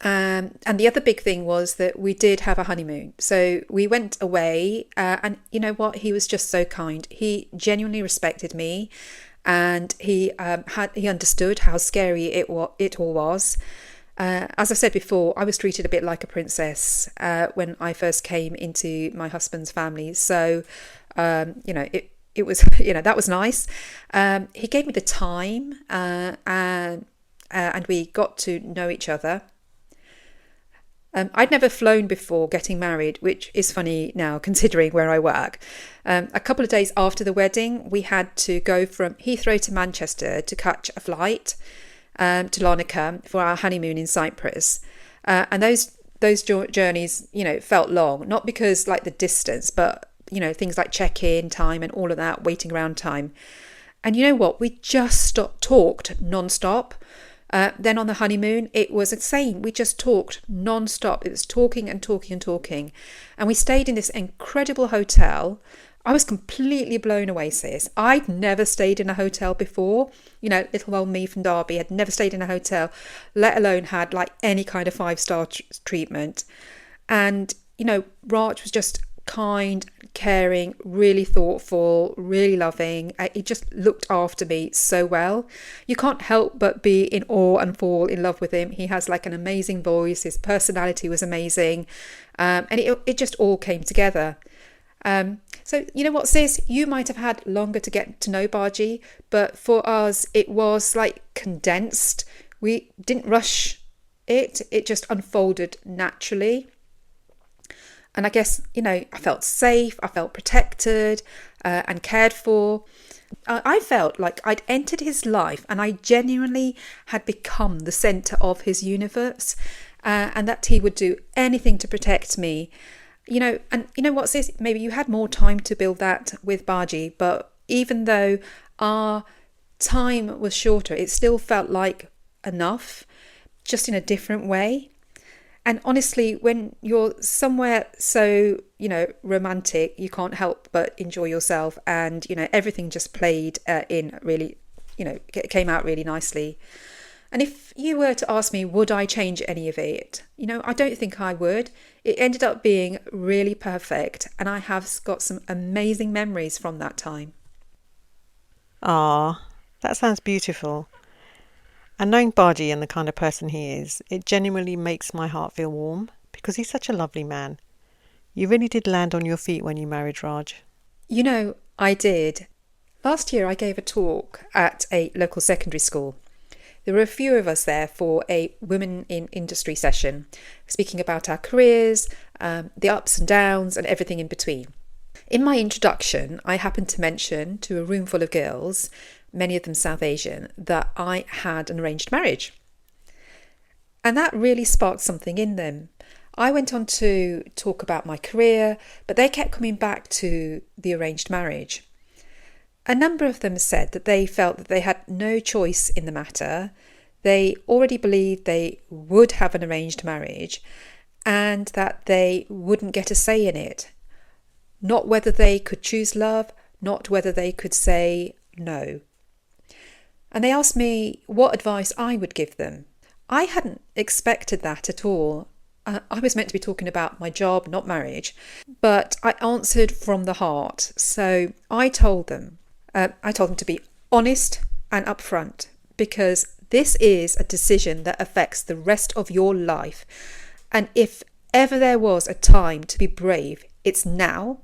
And the other big thing was that we did have a honeymoon. So we went away, and you know what? He was just so kind. He genuinely respected me, and he understood how scary it all was. As I said before, I was treated a bit like a princess when I first came into my husband's family. So, it was, that was nice. He gave me the time, and we got to know each other. I'd never flown before getting married, which is funny now considering where I work. A couple of days after the wedding, we had to go from Heathrow to Manchester to catch a flight to Larnaca for our honeymoon in Cyprus. And those journeys, felt long, not because like the distance, but, things like check-in time and all of that, waiting around time. And you know what? We just talked non-stop. Then on the honeymoon, it was the same. We just talked non-stop. It was talking and talking and talking. And we stayed in this incredible hotel. I was completely blown away, sis. I'd never stayed in a hotel before. Little old me from Derby had never stayed in a hotel, let alone had like any kind of five-star treatment. And, Raj was just kind, caring, really thoughtful, really loving. He just looked after me so well. You can't help but be in awe and fall in love with him. He has like an amazing voice. His personality was amazing. And it just all came together. So you know what, sis? You might have had longer to get to know Baljit, but for us, it was like condensed. We didn't rush it. It just unfolded naturally. And I guess, I felt safe, I felt protected and cared for. I felt like I'd entered his life and I genuinely had become the centre of his universe, and that he would do anything to protect me. And you know what, sis? Maybe you had more time to build that with Baljit, but even though our time was shorter, it still felt like enough, just in a different way. And honestly, when you're somewhere so, romantic, you can't help but enjoy yourself. And, everything just played in really, came out really nicely. And if you were to ask me, would I change any of it? I don't think I would. It ended up being really perfect. And I have got some amazing memories from that time. Ah, that sounds beautiful. And knowing Baji and the kind of person he is, it genuinely makes my heart feel warm because he's such a lovely man. You really did land on your feet when you married Raj. I did. Last year I gave a talk at a local secondary school. There were a few of us there for a Women in Industry session, speaking about our careers, the ups and downs and everything in between. In my introduction, I happened to mention to a room full of girls, many of them South Asian, that I had an arranged marriage. And that really sparked something in them. I went on to talk about my career, but they kept coming back to the arranged marriage. A number of them said that they felt that they had no choice in the matter. They already believed they would have an arranged marriage and that they wouldn't get a say in it. Not whether they could choose love, not whether they could say no. And they asked me what advice I would give them. I hadn't expected that at all. I was meant to be talking about my job, not marriage, but I answered from the heart. So I told them to be honest and upfront, because this is a decision that affects the rest of your life. And if ever there was a time to be brave, it's now.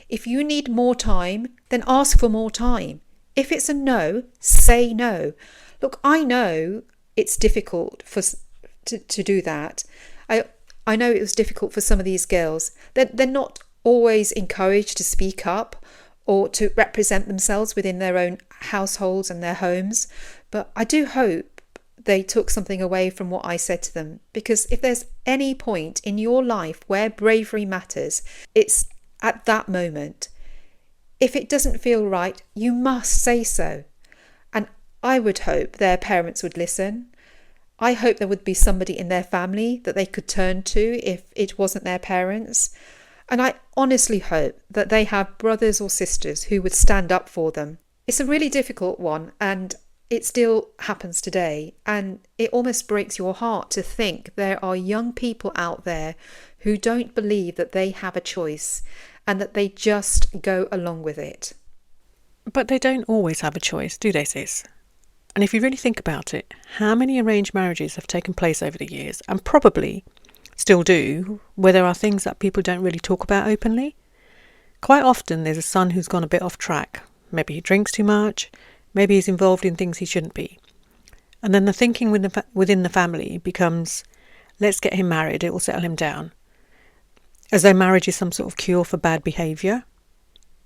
If you need more time, then ask for more time. If it's a no, say no. Look, I know it's difficult to do that. I know it was difficult for some of these girls. They're not always encouraged to speak up or to represent themselves within their own households and their homes. But I do hope they took something away from what I said to them, because if there's any point in your life where bravery matters, it's at that moment. If it doesn't feel right, you must say so. And I would hope their parents would listen. I hope there would be somebody in their family that they could turn to if it wasn't their parents. And I honestly hope that they have brothers or sisters who would stand up for them. It's a really difficult one, and it still happens today. And it almost breaks your heart to think there are young people out there who don't believe that they have a choice and that they just go along with it. But they don't always have a choice, do they, sis? And if you really think about it, how many arranged marriages have taken place over the years, and probably still do, where there are things that people don't really talk about openly? Quite often there's a son who's gone a bit off track. Maybe he drinks too much, maybe he's involved in things he shouldn't be. And then the thinking within the family becomes, let's get him married, it will settle him down. As though marriage is some sort of cure for bad behaviour.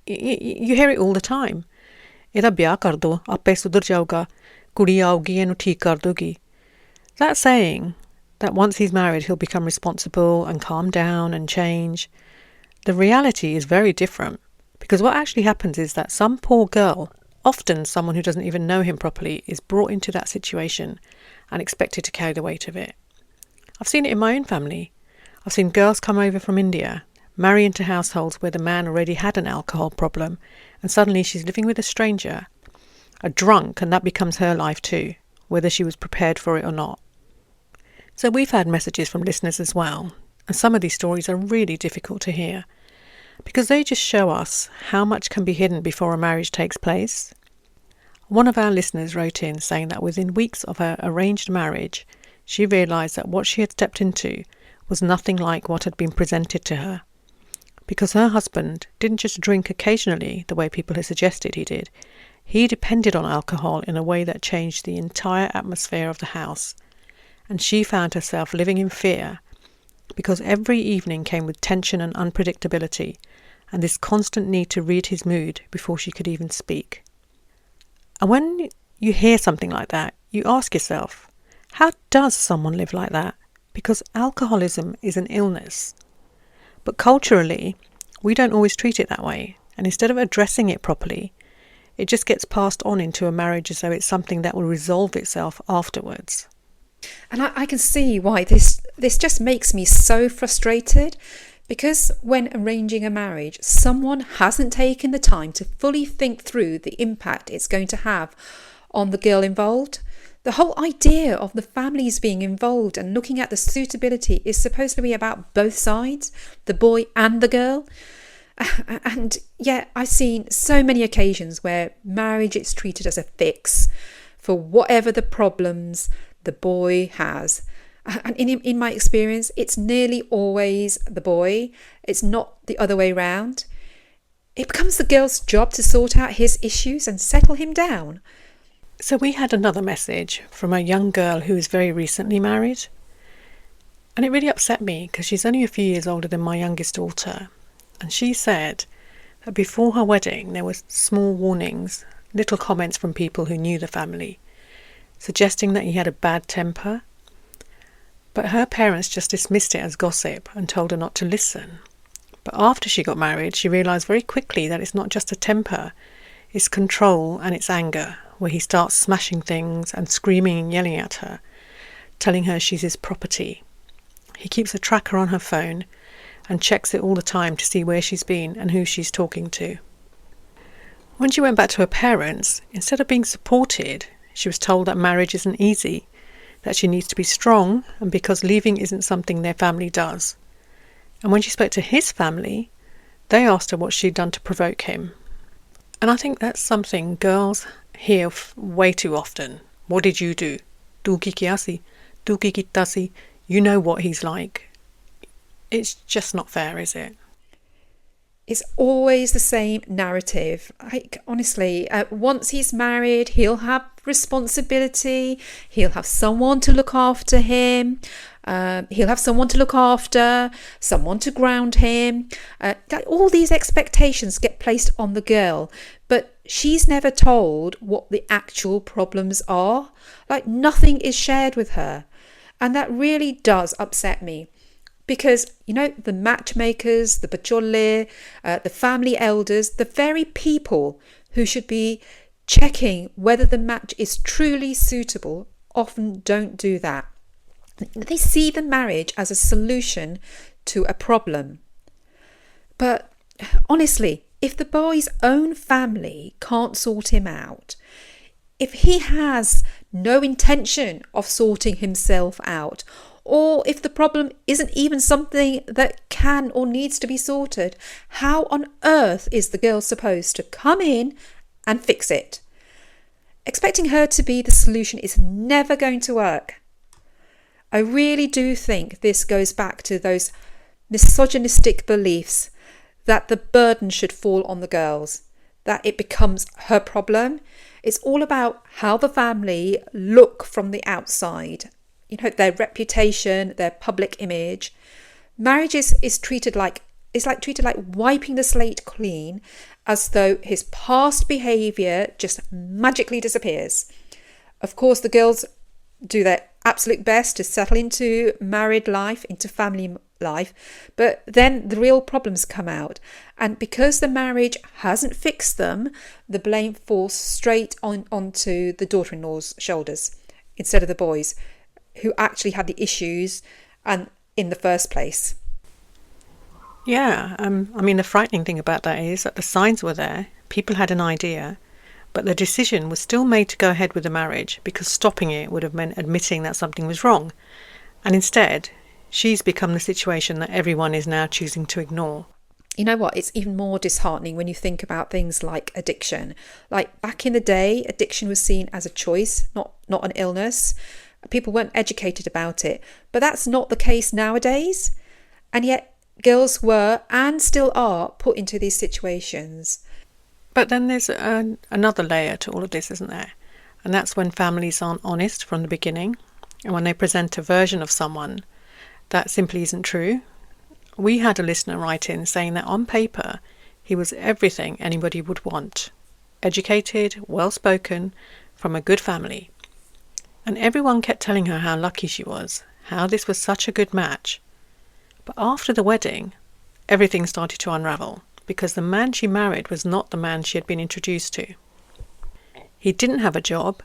You hear it all the time. ਇਹਦਾ ਵਿਆਹ ਕਰ ਦੋ, ਆਪੇ ਸੁਧਰ ਜਾਊਗਾ, ਕੁੜੀ ਆਊਗੀ ਇਹਨੂੰ ਠੀਕ ਕਰ ਦੋਗੀ. That saying, that once he's married he'll become responsible and calm down and change, the reality is very different, because what actually happens is that some poor girl, often someone who doesn't even know him properly, is brought into that situation and expected to carry the weight of it. I've seen it in my own family. I've seen girls come over from India, marry into households where the man already had an alcohol problem, and suddenly she's living with a stranger, a drunk, and that becomes her life too, whether she was prepared for it or not. So we've had messages from listeners as well, and some of these stories are really difficult to hear, because they just show us how much can be hidden before a marriage takes place. One of our listeners wrote in saying that within weeks of her arranged marriage, she realised that what she had stepped into was nothing like what had been presented to her. Because her husband didn't just drink occasionally the way people had suggested he did, he depended on alcohol in a way that changed the entire atmosphere of the house. And she found herself living in fear, because every evening came with tension and unpredictability, and this constant need to read his mood before she could even speak. And when you hear something like that, you ask yourself, how does someone live like that? Because alcoholism is an illness. But culturally, we don't always treat it that way, and instead of addressing it properly, it just gets passed on into a marriage as though it's something that will resolve itself afterwards. And I can see why this just makes me so frustrated, because when arranging a marriage, someone hasn't taken the time to fully think through the impact it's going to have on the girl involved. The whole idea of the families being involved and looking at the suitability is supposed to be about both sides, the boy and the girl. And yet I've seen so many occasions where marriage is treated as a fix for whatever the problems the boy has. And in my experience, it's nearly always the boy. It's not the other way round. It becomes the girl's job to sort out his issues and settle him down. So we had another message from a young girl who is very recently married. And it really upset me because she's only a few years older than my youngest daughter. And she said that before her wedding there were small warnings, little comments from people who knew the family, suggesting that he had a bad temper. But her parents just dismissed it as gossip and told her not to listen. But after she got married, she realised very quickly that it's not just a temper, it's control and it's anger, where he starts smashing things and screaming and yelling at her, telling her she's his property. He keeps a tracker on her phone and checks it all the time to see where she's been and who she's talking to. When she went back to her parents, instead of being supported, she was told that marriage isn't easy, that she needs to be strong, and because leaving isn't something their family does. And when she spoke to his family, they asked her what she'd done to provoke him. And I think that's something girls hear way too often. What did you do? Tu ki kiasi? Tu ki kitasi? You know what he's like. It's just not fair, is it? It's always the same narrative. Like, honestly, once he's married, he'll have responsibility. He'll have someone to look after him. He'll have someone to look after, someone to ground him. All these expectations get placed on the girl, but she's never told what the actual problems are. Like, nothing is shared with her. And that really does upset me. Because, the matchmakers, the bachole, the family elders, the very people who should be checking whether the match is truly suitable, often don't do that. They see the marriage as a solution to a problem. But honestly, if the boy's own family can't sort him out, if he has no intention of sorting himself out, or if the problem isn't even something that can or needs to be sorted, how on earth is the girl supposed to come in and fix it? Expecting her to be the solution is never going to work. I really do think this goes back to those misogynistic beliefs that the burden should fall on the girls, that it becomes her problem. It's all about how the family look from the outside, their reputation, their public image. Marriage is treated like wiping the slate clean, as though his past behaviour just magically disappears. Of course, the girls do their absolute best to settle into married life, into family life, but then the real problems come out. And because the marriage hasn't fixed them, the blame falls straight onto the daughter-in-law's shoulders instead of the boys, who actually had the issues and in the first place. Yeah, the frightening thing about that is that the signs were there, people had an idea, but the decision was still made to go ahead with the marriage because stopping it would have meant admitting that something was wrong. And instead, she's become the situation that everyone is now choosing to ignore. You know what? It's even more disheartening when you think about things like addiction. Like back in the day, addiction was seen as a choice, not an illness. People weren't educated about it. But that's not the case nowadays. And yet girls were and still are put into these situations. But then there's another layer to all of this, isn't there? And that's when families aren't honest from the beginning, and when they present a version of someone that simply isn't true. We had a listener write in saying that on paper he was everything anybody would want. Educated, well-spoken, from a good family. And everyone kept telling her how lucky she was, how this was such a good match. But after the wedding, everything started to unravel, because the man she married was not the man she had been introduced to. He didn't have a job,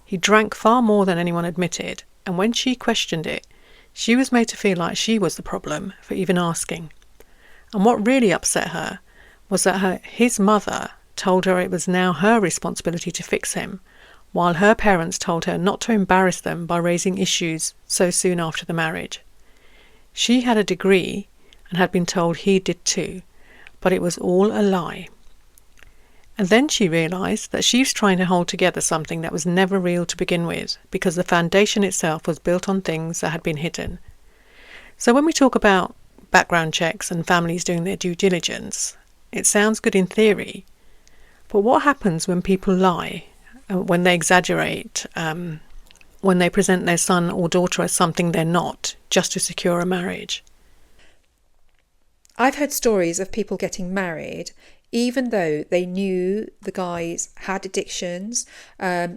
he drank far more than anyone admitted, and when she questioned it, she was made to feel like she was the problem for even asking. And what really upset her was that his mother told her it was now her responsibility to fix him, while her parents told her not to embarrass them by raising issues so soon after the marriage. She had a degree and had been told he did too, but it was all a lie. And then she realised that she was trying to hold together something that was never real to begin with, because the foundation itself was built on things that had been hidden. So when we talk about background checks and families doing their due diligence, it sounds good in theory, but what happens when people lie, when they exaggerate, when they present their son or daughter as something they're not, just to secure a marriage? I've heard stories of people getting married even though they knew the guys had addictions,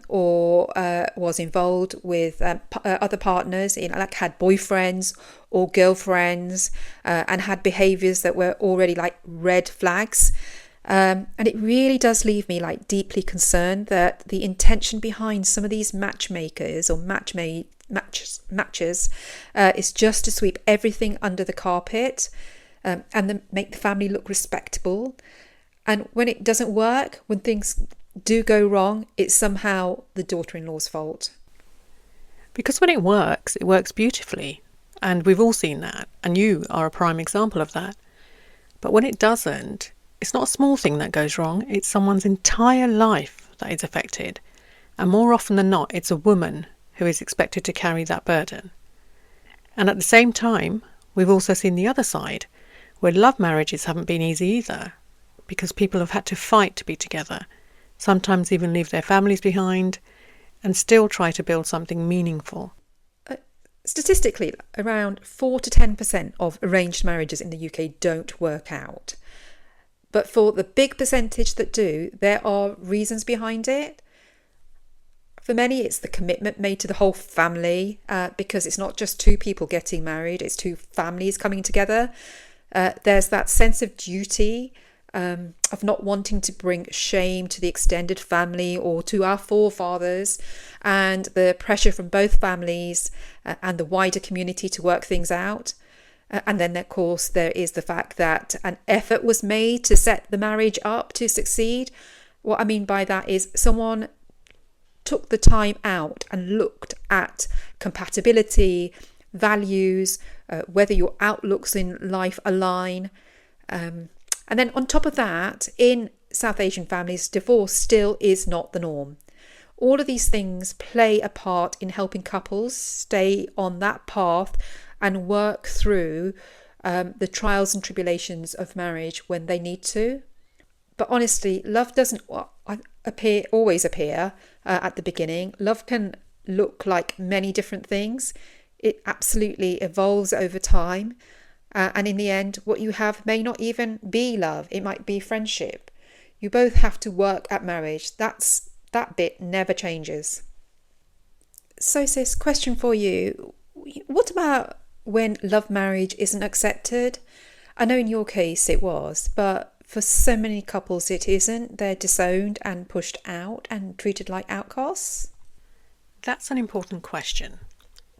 or was involved with other partners, had boyfriends or girlfriends, and had behaviours that were already like red flags. And it really does leave me like deeply concerned that the intention behind some of these matchmakers or matches is just to sweep everything under the carpet, and then make the family look respectable. And when it doesn't work, when things do go wrong, it's somehow the daughter-in-law's fault. Because when it works beautifully. And we've all seen that. And you are a prime example of that. But when it doesn't, it's not a small thing that goes wrong. It's someone's entire life that is affected. And more often than not, it's a woman who is expected to carry that burden. And at the same time, we've also seen the other side, where love marriages haven't been easy either, because people have had to fight to be together, sometimes even leave their families behind, and still try to build something meaningful. Statistically, around 4 to 10% of arranged marriages in the UK don't work out. But for the big percentage that do, there are reasons behind it. For many, it's the commitment made to the whole family, because it's not just two people getting married, it's two families coming together. There's that sense of duty, of not wanting to bring shame to the extended family or to our forefathers, and the pressure from both families and the wider community to work things out. And then, of course, there is the fact that an effort was made to set the marriage up to succeed. What I mean by that is someone took the time out and looked at compatibility, values, whether your outlooks in life align. And then on top of that, in South Asian families, divorce still is not the norm. All of these things play a part in helping couples stay on that path and work through the trials and tribulations of marriage when they need to. But honestly, love doesn't always appear at the beginning. Love can look like many different things. It absolutely evolves over time. And in the end, what you have may not even be love. It might be friendship. You both have to work at marriage. That bit never changes. So sis, question for you. What about when love marriage isn't accepted? I know in your case it was, but for so many couples it isn't. They're disowned and pushed out and treated like outcasts. That's an important question,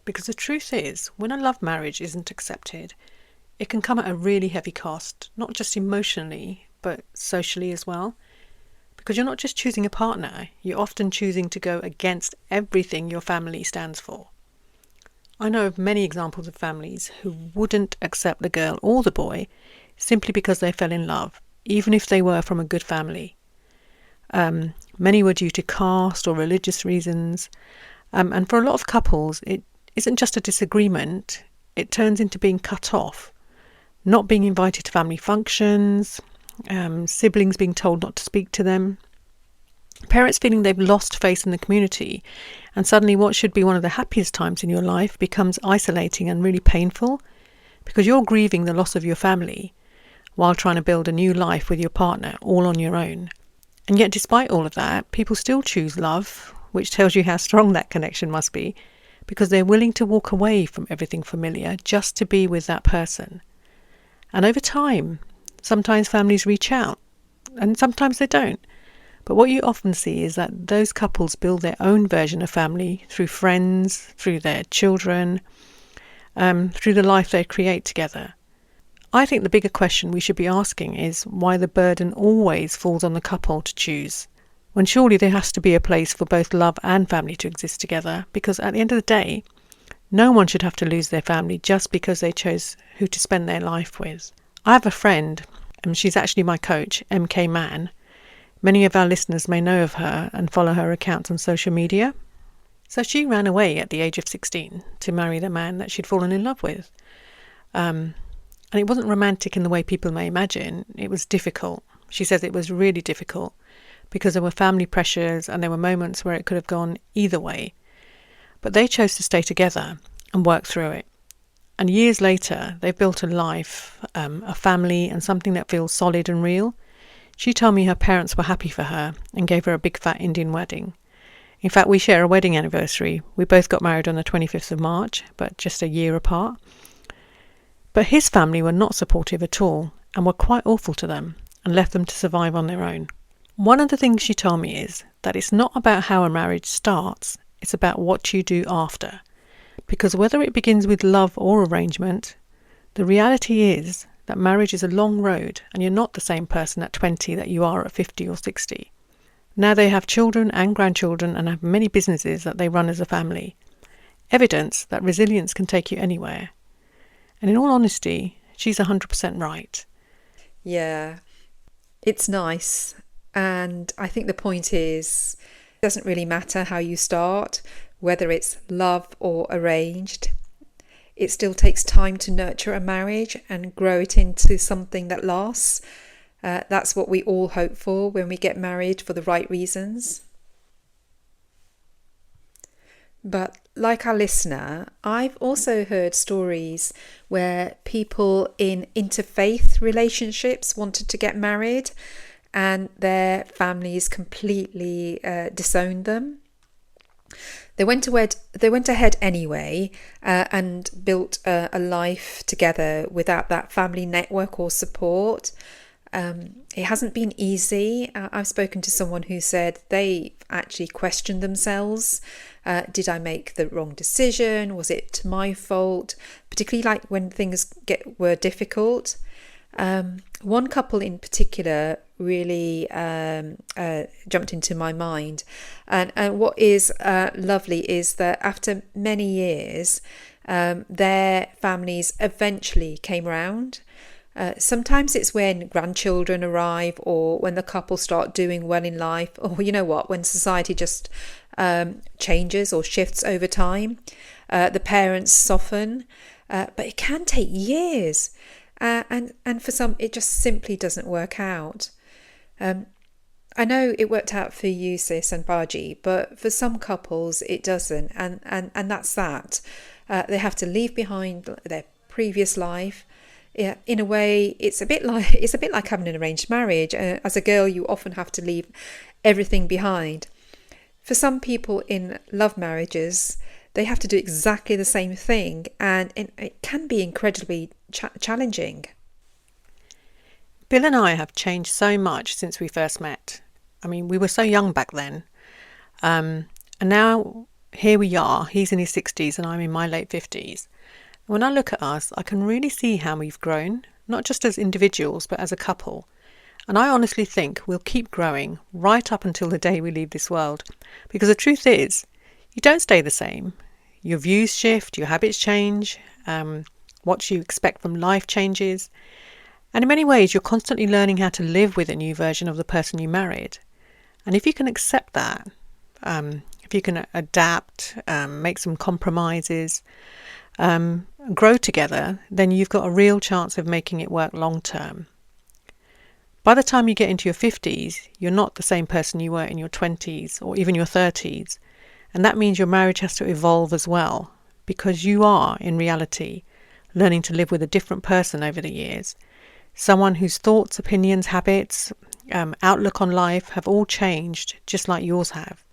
because the truth is, when a love marriage isn't accepted, it can come at a really heavy cost, not just emotionally, but socially as well. Because you're not just choosing a partner, you're often choosing to go against everything your family stands for. I know of many examples of families who wouldn't accept the girl or the boy simply because they fell in love, even if they were from a good family. Many were due to caste or religious reasons. And for a lot of couples, it isn't just a disagreement, it turns into being cut off, not being invited to family functions, siblings being told not to speak to them, parents feeling they've lost faith in the community, and suddenly what should be one of the happiest times in your life becomes isolating and really painful because you're grieving the loss of your family while trying to build a new life with your partner all on your own. And yet despite all of that, people still choose love, which tells you how strong that connection must be, because they're willing to walk away from everything familiar just to be with that person. And over time, sometimes families reach out, and sometimes they don't. But what you often see is that those couples build their own version of family through friends, through their children, through the life they create together. I think the bigger question we should be asking is why the burden always falls on the couple to choose, when surely there has to be a place for both love and family to exist together, because at the end of the day, no one should have to lose their family just because they chose who to spend their life with. I have a friend, and she's actually my coach, MK Mann. Many of our listeners may know of her and follow her accounts on social media. So she ran away at the age of 16 to marry the man that she'd fallen in love with. And it wasn't romantic in the way people may imagine. It was difficult. She says it was really difficult because there were family pressures and there were moments where it could have gone either way. But they chose to stay together and work through it. And years later, they've built a life, a family, and something that feels solid and real. She told me her parents were happy for her and gave her a big fat Indian wedding. In fact, we share a wedding anniversary. We both got married on the 25th of March, but just a year apart. But his family were not supportive at all and were quite awful to them and left them to survive on their own. One of the things she told me is that it's not about how a marriage starts, it's about what you do after. Because whether it begins with love or arrangement, the reality is that marriage is a long road and you're not the same person at 20 that you are at 50 or 60. Now they have children and grandchildren and have many businesses that they run as a family. Evidence that resilience can take you anywhere. And in all honesty, she's 100% right. Yeah, it's nice. And I think the point is, it doesn't really matter how you start, whether it's love or arranged. It still takes time to nurture a marriage and grow it into something that lasts. That's what we all hope for when we get married for the right reasons. But like our listener, I've also heard stories where people in interfaith relationships wanted to get married and their families completely disowned them. They went ahead anyway and built a life together without that family network or support. It hasn't been easy. I've spoken to someone who said they actually questioned themselves. Did I make the wrong decision? Was it my fault? Particularly like when things were difficult. One couple in particular really jumped into my mind. And what is lovely is that after many years, their families eventually came around. Sometimes it's when grandchildren arrive or when the couple start doing well in life, or you know what, when society just changes or shifts over time. The parents soften, but it can take years. And for some, it just simply doesn't work out. I know it worked out for you, Sis and Baji, but for some couples, it doesn't. And that's that. They have to leave behind their previous life. Yeah, in a way, it's a bit like having an arranged marriage. As a girl, you often have to leave everything behind. For some people in love marriages, they have to do exactly the same thing, and it can be incredibly challenging. Bill and I have changed so much since we first met. I mean, we were so young back then. And now here we are. He's in his 60s and I'm in my late 50s. When I look at us, I can really see how we've grown, not just as individuals, but as a couple. And I honestly think we'll keep growing right up until the day we leave this world. Because the truth is, you don't stay the same. Your views shift, your habits change, what you expect from life changes. And in many ways, you're constantly learning how to live with a new version of the person you married. And if you can accept that, if you can adapt, make some compromises, grow together, then you've got a real chance of making it work long term. By the time you get into your 50s, you're not the same person you were in your 20s or even your 30s. And that means your marriage has to evolve as well, because you are, in reality, learning to live with a different person over the years. Someone whose thoughts, opinions, habits, outlook on life have all changed, just like yours have.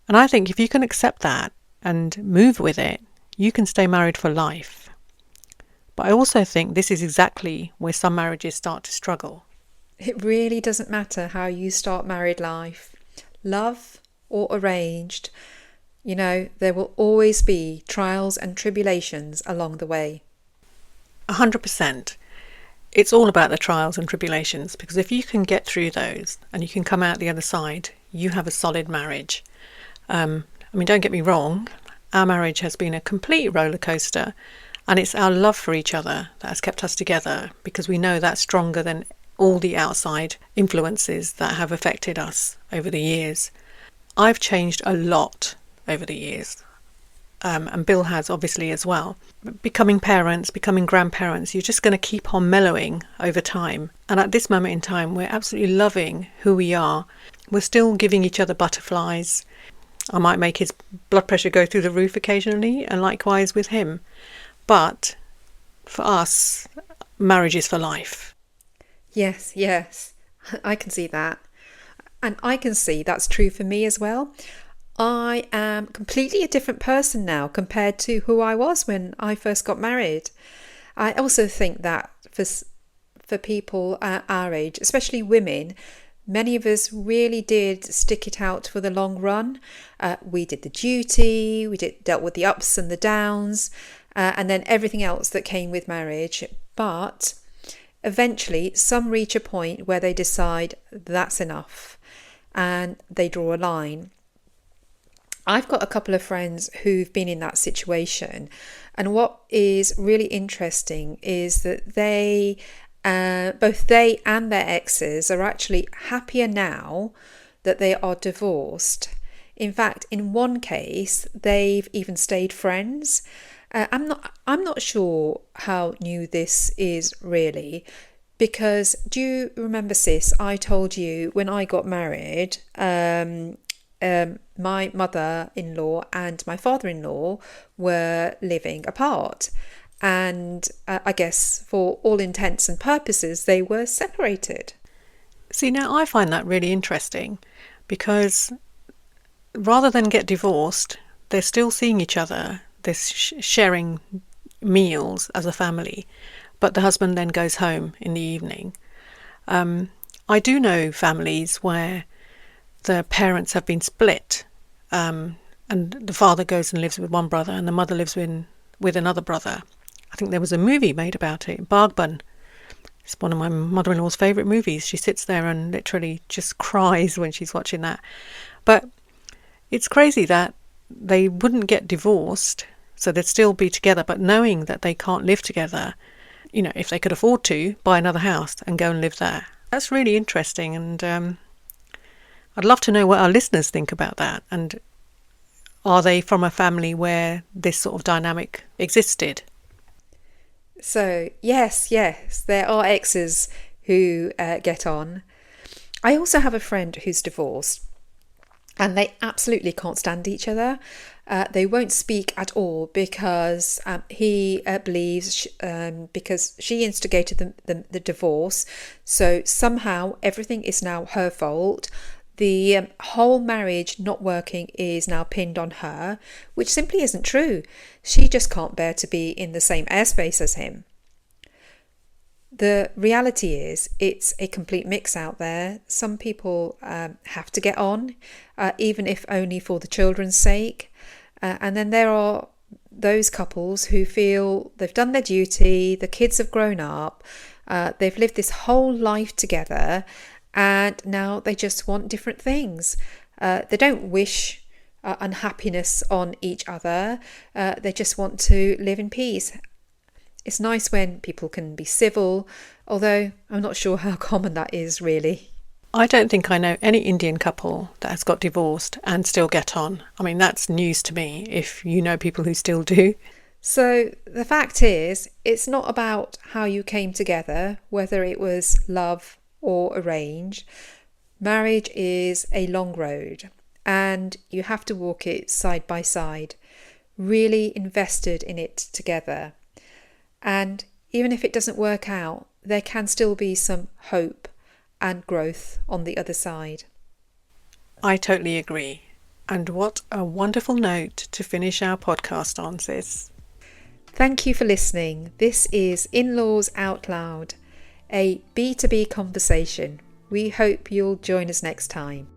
And I think if you can accept that and move with it, you can stay married for life. But I also think this is exactly where some marriages start to struggle. It really doesn't matter how you start married life, love or arranged, there will always be trials and tribulations along the way. 100%. It's all about the trials and tribulations, because if you can get through those and you can come out the other side, you have a solid marriage. Don't get me wrong, our marriage has been a complete roller coaster, and it's our love for each other that has kept us together, because we know that's stronger than all the outside influences that have affected us over the years. I've changed a lot over the years, and Bill has obviously as well. Becoming parents, becoming grandparents, you're just going to keep on mellowing over time. And at this moment in time, we're absolutely loving who we are. We're still giving each other butterflies. I might make his blood pressure go through the roof occasionally, and likewise with him. But for us, marriage is for life. Yes, I can see that. And I can see that's true for me as well. I am completely a different person now compared to who I was when I first got married. I also think that for people our age, especially women, many of us really did stick it out for the long run. We did the duty, dealt with the ups and the downs, and then everything else that came with marriage. But eventually, some reach a point where they decide that's enough and they draw a line. I've got a couple of friends who've been in that situation, and what is really interesting is that both they and their exes are actually happier now that they are divorced. In fact, in one case, they've even stayed friends. I'm not sure how new this is really, because do you remember, Sis? I told you when I got married, my mother-in-law and my father-in-law were living apart, and I guess for all intents and purposes they were separated. See, now I find that really interesting, because rather than get divorced, they're still seeing each other, they're sharing meals as a family, but the husband then goes home in the evening. I do know families where the parents have been split, and the father goes and lives with one brother and the mother lives with another brother. I think there was a movie made about it, Bargbun. It's one of my mother-in-law's favourite movies. She sits there and literally just cries when she's watching that. But it's crazy that they wouldn't get divorced, so they'd still be together, but knowing that they can't live together, if they could afford to, buy another house and go and live there. That's really interesting, and I'd love to know what our listeners think about that. And are they from a family where this sort of dynamic existed? So, yes, there are exes who get on. I also have a friend who's divorced, and they absolutely can't stand each other. They won't speak at all because he believes because she instigated the divorce, so somehow everything is now her fault. The whole marriage not working is now pinned on her, which simply isn't true. She just can't bear to be in the same airspace as him. The reality is it's a complete mix out there. Some people have to get on, even if only for the children's sake. And then there are those couples who feel they've done their duty, the kids have grown up, they've lived this whole life together, and now they just want different things. They don't wish unhappiness on each other. They just want to live in peace. It's nice when people can be civil, although I'm not sure how common that is really. I don't think I know any Indian couple that has got divorced and still get on. I mean, that's news to me, if you know people who still do. So the fact is, it's not about how you came together, whether it was love or arranged. Marriage is a long road, and you have to walk it side by side, really invested in it together. And even if it doesn't work out, there can still be some hope and growth on the other side. I totally agree. And what a wonderful note to finish our podcast on, sis. Thank you for listening. This is In-Laws Out Loud, a B2B conversation. We hope you'll join us next time.